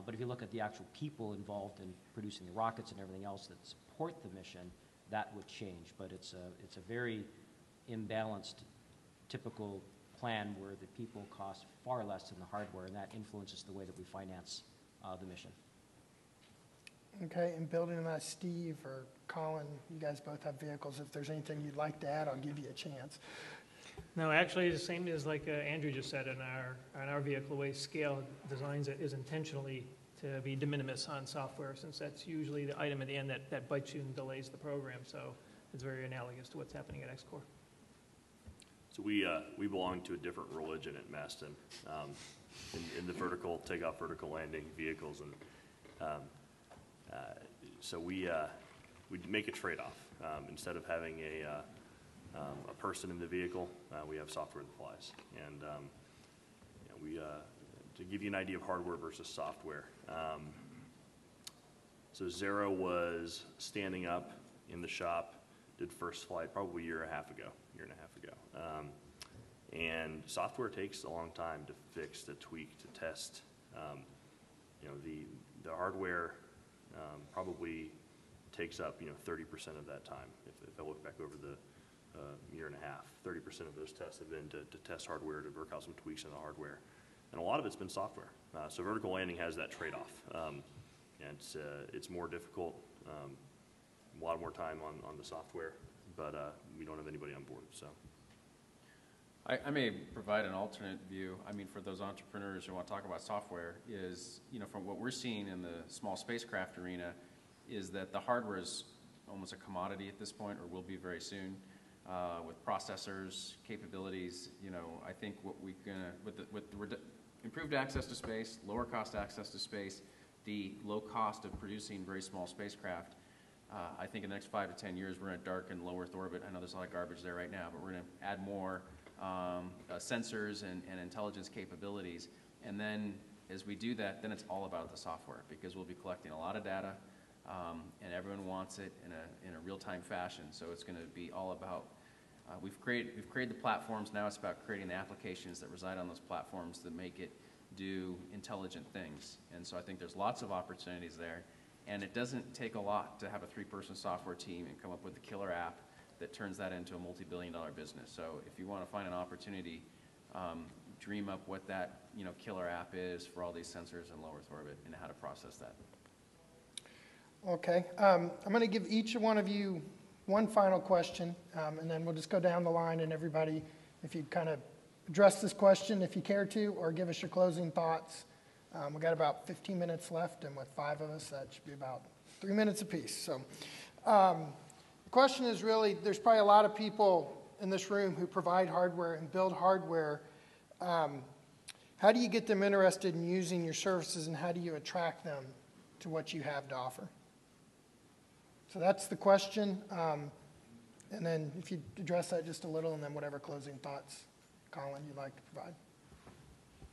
But if you look at the actual people involved in producing the rockets and everything else that support the mission, that would change. But it's a very imbalanced, typical plan where the people cost far less than the hardware, and that influences the way that we finance the mission. Okay, and building on that, Steve or Colin, you guys both have vehicles. If there's anything you'd like to add, I'll give you a chance. No, actually, the same as like Andrew just said, in our vehicle, the way Scale designs it is intentionally to be de minimis on software, since that's usually the item at the end that bites you and delays the program. So it's very analogous to what's happening at X-Corps. So we belong to a different religion at Masten in the vertical takeoff, vertical landing vehicles, and so we make a trade-off. Instead of having a person in the vehicle, we have software that flies. And to give you an idea of hardware versus software, so Xray was standing up in the shop, did first flight probably a year and a half ago. And software takes a long time to fix, to tweak, to test. The hardware probably takes up 30% of that time. If I look back over the year and a half, 30% of those tests have been to test hardware, to work out some tweaks in the hardware, and a lot of it's been software. So vertical landing has that trade-off, and it's more difficult, a lot more time on the software, but we don't have anybody on board. So I may provide an alternate view. I mean, for those entrepreneurs who want to talk about software, is, you know, from what we're seeing in the small spacecraft arena, is that the hardware is almost a commodity at this point, or will be very soon, with processors, capabilities. You know, I think what we gonna with the improved access to space, lower cost access to space, the low cost of producing very small spacecraft. I think in the next 5 to 10 years, we're going to darken low Earth orbit. I know there's a lot of garbage there right now, but we're going to add more sensors and intelligence capabilities. And then as we do that, then it's all about the software, because we'll be collecting a lot of data, and everyone wants it in a real-time fashion. So it's going to be all about, we've created the platforms. Now it's about creating the applications that reside on those platforms that make it do intelligent things. And so I think there's lots of opportunities there. And it doesn't take a lot to have a 3-person software team and come up with a killer app that turns that into a multi-billion-dollar business. So if you want to find an opportunity, dream up what that, you know, killer app is for all these sensors in low Earth orbit and how to process that. Okay. I'm going to give each one of you one final question, and then we'll just go down the line, and everybody, if you kind of address this question if you care to, or give us your closing thoughts. We've got about 15 minutes left, and with 5 of us, that should be about 3 minutes apiece. So the question is really, there's probably a lot of people in this room who provide hardware and build hardware. How do you get them interested in using your services, and how do you attract them to what you have to offer? So that's the question. And then if you address that just a little, and then whatever closing thoughts, Colin, you'd like to provide.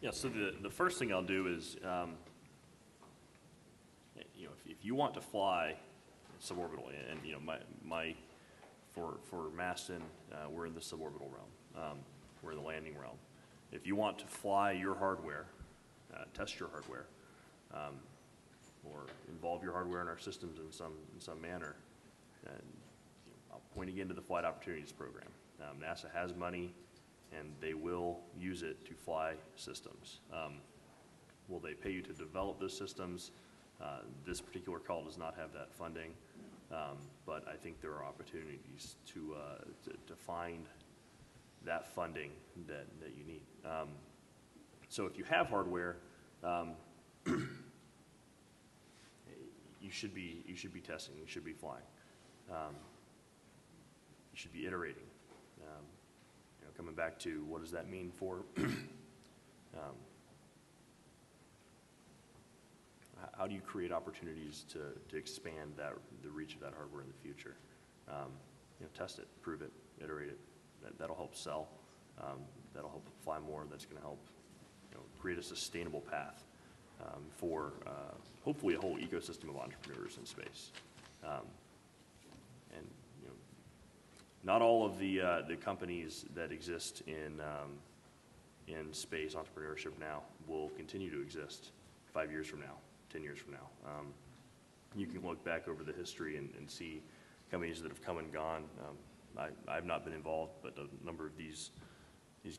Yeah, so the first thing I'll do is, you know, if you want to fly suborbital, and you know, for Masten, we're in the suborbital realm, we're in the landing realm. If you want to fly your hardware, test your hardware, or involve your hardware in our systems in some manner, and you know, I'll point again to the Flight Opportunities Program. NASA has money, and they will use it to fly systems. Will they pay you to develop those systems? This particular call does not have that funding, but I think there are opportunities to find that funding that you need. So if you have hardware, you should be testing, you should be flying, you should be iterating. Coming back to what does that mean for how do you create opportunities to expand the reach of that hardware in the future? You know, test it, prove it, iterate it. That'll help sell. That'll help fly more. That's going to help, you know, create a sustainable path for hopefully a whole ecosystem of entrepreneurs in space. And you know, not all of the companies that exist in space entrepreneurship now will continue to exist 5 years from now, 10 years from now. You can look back over the history and see companies that have come and gone. I've not been involved, but a number of these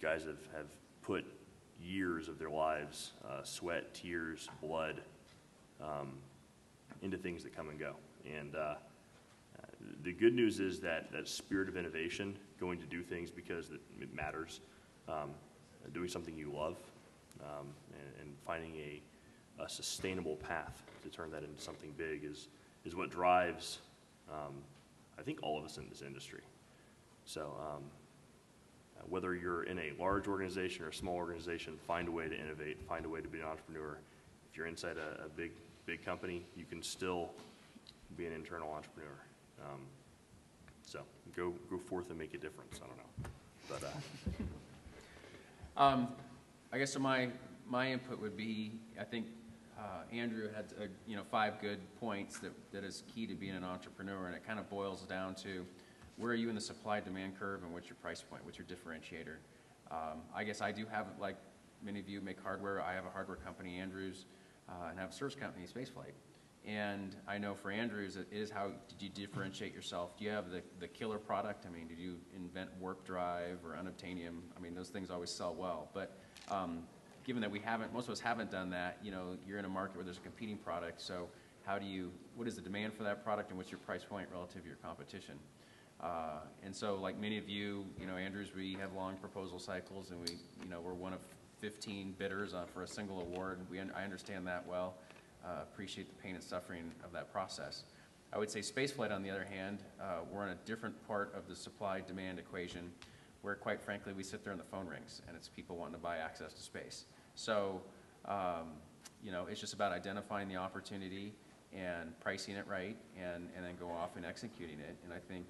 guys have put years of their lives, sweat, tears, blood, into things that come and go. And the good news is that spirit of innovation, going to do things because it matters, doing something you love, and finding a sustainable path to turn that into something big is what drives, I think, all of us in this industry. So whether you're in a large organization or a small organization, find a way to innovate, find a way to be an entrepreneur. If you're inside a big company, you can still be an internal entrepreneur. So go forth and make a difference. I don't know, but I guess so my input would be, I think Andrew had 5 good points that is key to being an entrepreneur, and it kind of boils down to where are you in the supply-demand curve, and what's your price point, what's your differentiator. I guess I do have, like many of you make hardware, I have a hardware company, Andrews, and I have a service company, Spaceflight. And I know for Andrews, it is how did you differentiate yourself? Do you have the killer product? I mean, did you invent warp drive or unobtainium? I mean, those things always sell well. But given that most of us haven't done that, you know, you're in a market where there's a competing product. So what is the demand for that product, and what's your price point relative to your competition? And so, like many of you, Andrews, we have long proposal cycles, and we're one of 15 bidders for a single award. I understand that well. Appreciate the pain and suffering of that process. I would say Spaceflight, on the other hand, we're in a different part of the supply-demand equation, where, quite frankly, we sit there and the phone rings, and it's people wanting to buy access to space. So, it's just about identifying the opportunity and pricing it right, and then go off and executing it. And I think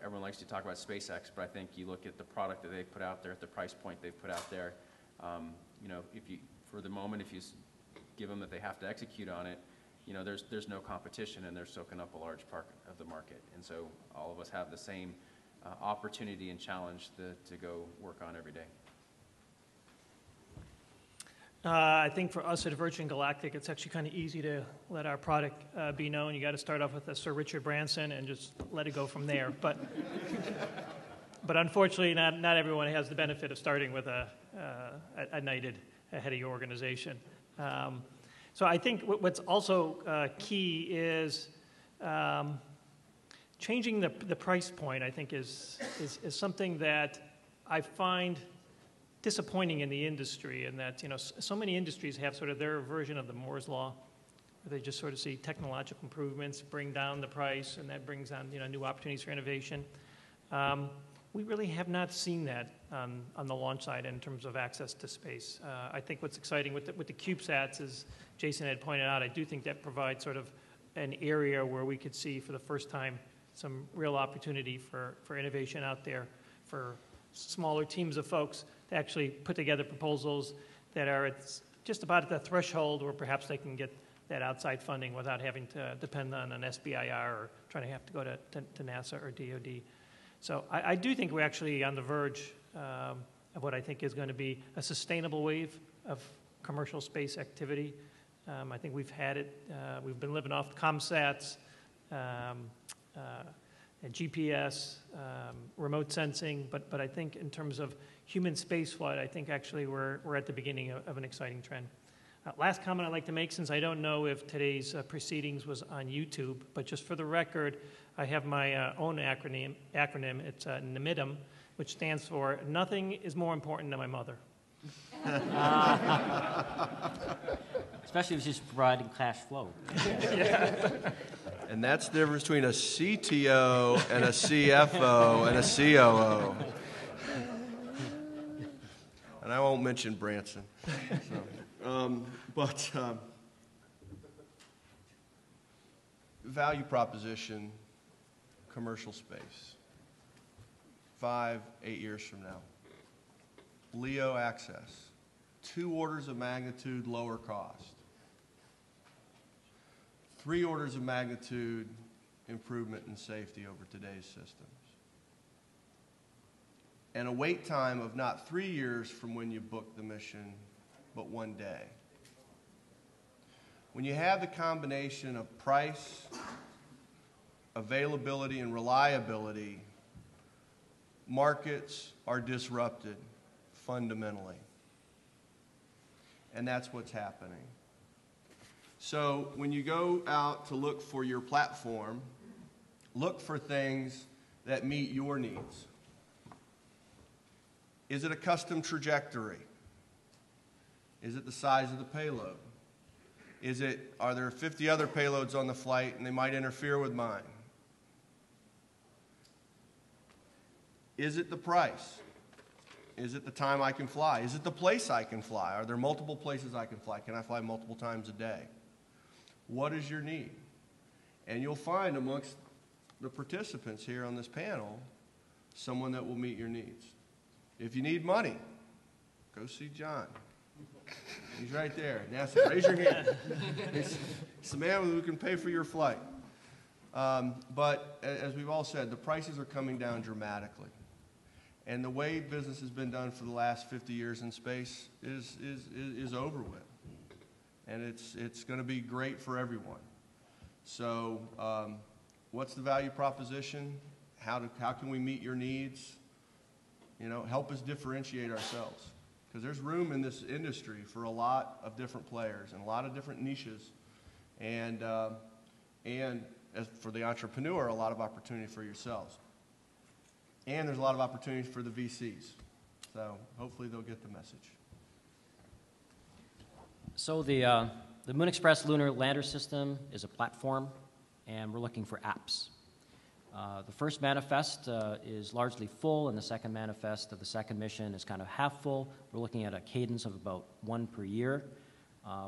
everyone likes to talk about SpaceX, but I think you look at the product that they've put out there, at the price point they've put out there. For the moment, if you give them that they have to execute on it, there's no competition, and they're soaking up a large part of the market. And so all of us have the same opportunity and challenge to go work on every day. I think for us at Virgin Galactic, it's actually kind of easy to let our product be known. You got to start off with a Sir Richard Branson and just let it go from there. But unfortunately, not everyone has the benefit of starting with a knighted head of your organization. So I think what's also key is changing the price point. I think is something that I find disappointing in the industry, in that so many industries have sort of their version of the Moore's law, where they just sort of see technological improvements bring down the price, and that brings on new opportunities for innovation. We really have not seen that on the launch side in terms of access to space. I think what's exciting with the CubeSats, as Jason had pointed out, I do think that provides sort of an area where we could see for the first time some real opportunity for innovation out there, for smaller teams of folks to actually put together proposals that are just about at the threshold where perhaps they can get that outside funding without having to depend on an SBIR or trying to have to go to NASA or DOD. So I do think we're actually on the verge of what I think is going to be a sustainable wave of commercial space activity. I think we've had it. We've been living off ComSats, and GPS, remote sensing, but I think in terms of human spaceflight, I think actually we're at the beginning of an exciting trend. Last comment I'd like to make, since I don't know if today's proceedings was on YouTube, but just for the record, I have my own acronym. It's NMIDM, which stands for Nothing is More Important Than My Mother. Especially if she's providing cash flow. And that's the difference between a CTO and a CFO and a COO. And I won't mention Branson. Value proposition, commercial space. 5-8 years from now. LEO access, 2 orders of magnitude lower cost. 3 orders of magnitude improvement in safety over today's systems. And a wait time of not 3 years from when you book the mission, but 1 day. When you have the combination of price, availability, and reliability, markets are disrupted fundamentally. And that's what's happening. So when you go out to look for your platform, look for things that meet your needs. Is it a custom trajectory? Is it the size of the payload? Are there 50 other payloads on the flight and they might interfere with mine? Is it the price? Is it the time I can fly? Is it the place I can fly? Are there multiple places I can fly? Can I fly multiple times a day? What is your need? And you'll find amongst the participants here on this panel someone that will meet your needs. If you need money, go see John. He's right there. NASA, raise your hand. It's the man who can pay for your flight. But as we've all said, the prices are coming down dramatically. And the way business has been done for the last 50 years in space is over with. And it's going to be great for everyone. So what's the value proposition? How can we meet your needs? Help us differentiate ourselves. Because there's room in this industry for a lot of different players and a lot of different niches. And as for the entrepreneur, a lot of opportunity for yourselves. and there's a lot of opportunities for the VCs. So hopefully they'll get the message. So the Moon Express Lunar Lander System is a platform, and we're looking for apps. The first manifest is largely full, and the second manifest of the second mission is kind of half full. We're looking at a cadence of about 1 per year.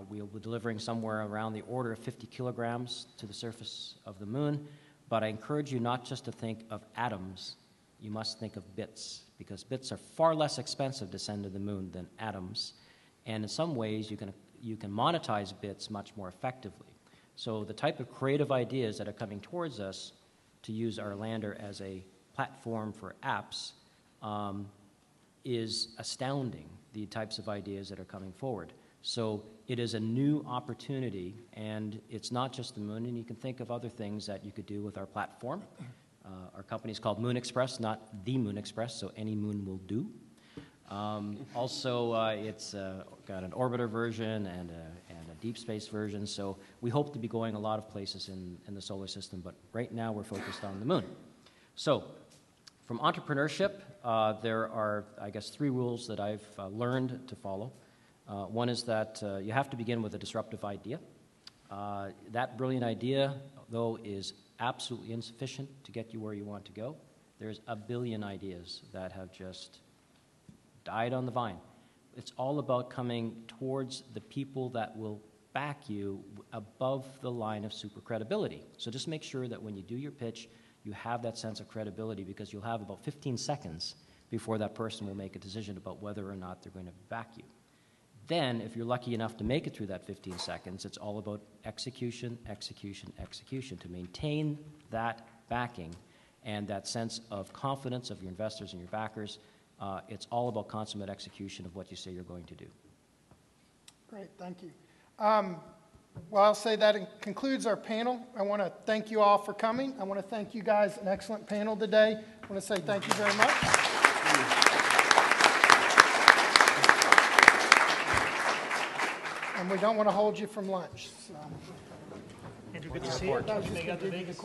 We'll be delivering somewhere around the order of 50 kilograms to the surface of the moon, but I encourage you not just to think of atoms, you must think of bits, because bits are far less expensive to send to the moon than atoms, and in some ways you can monetize bits much more effectively. So the type of creative ideas that are coming towards us to use our lander as a platform for apps is astounding, the types of ideas that are coming forward. So it is a new opportunity, and it's not just the moon, and you can think of other things that you could do with our platform. Our company is called Moon Express, not the Moon Express, so any moon will do. Also, it's got an orbiter version and a deep space version, so we hope to be going a lot of places in the solar system, but right now we're focused on the moon. So, from entrepreneurship, there are, I guess, 3 rules that I've learned to follow. One is that you have to begin with a disruptive idea. That brilliant idea, though, is absolutely insufficient to get you where you want to go. There's a billion ideas that have just died on the vine. It's all about coming towards the people that will back you above the line of super credibility. So just make sure that when you do your pitch, you have that sense of credibility, because you'll have about 15 seconds before that person will make a decision about whether or not they're going to back you. Then, if you're lucky enough to make it through that 15 seconds, it's all about execution, execution, execution, to maintain that backing and that sense of confidence of your investors and your backers. It's all about consummate execution of what you say you're going to do. Great, thank you. Well, I'll say that concludes our panel. I want to thank you all for coming. I want to thank you guys, an excellent panel today. I want to say thank you very much. And we don't want to hold you from lunch. So. Andrew, good to see you.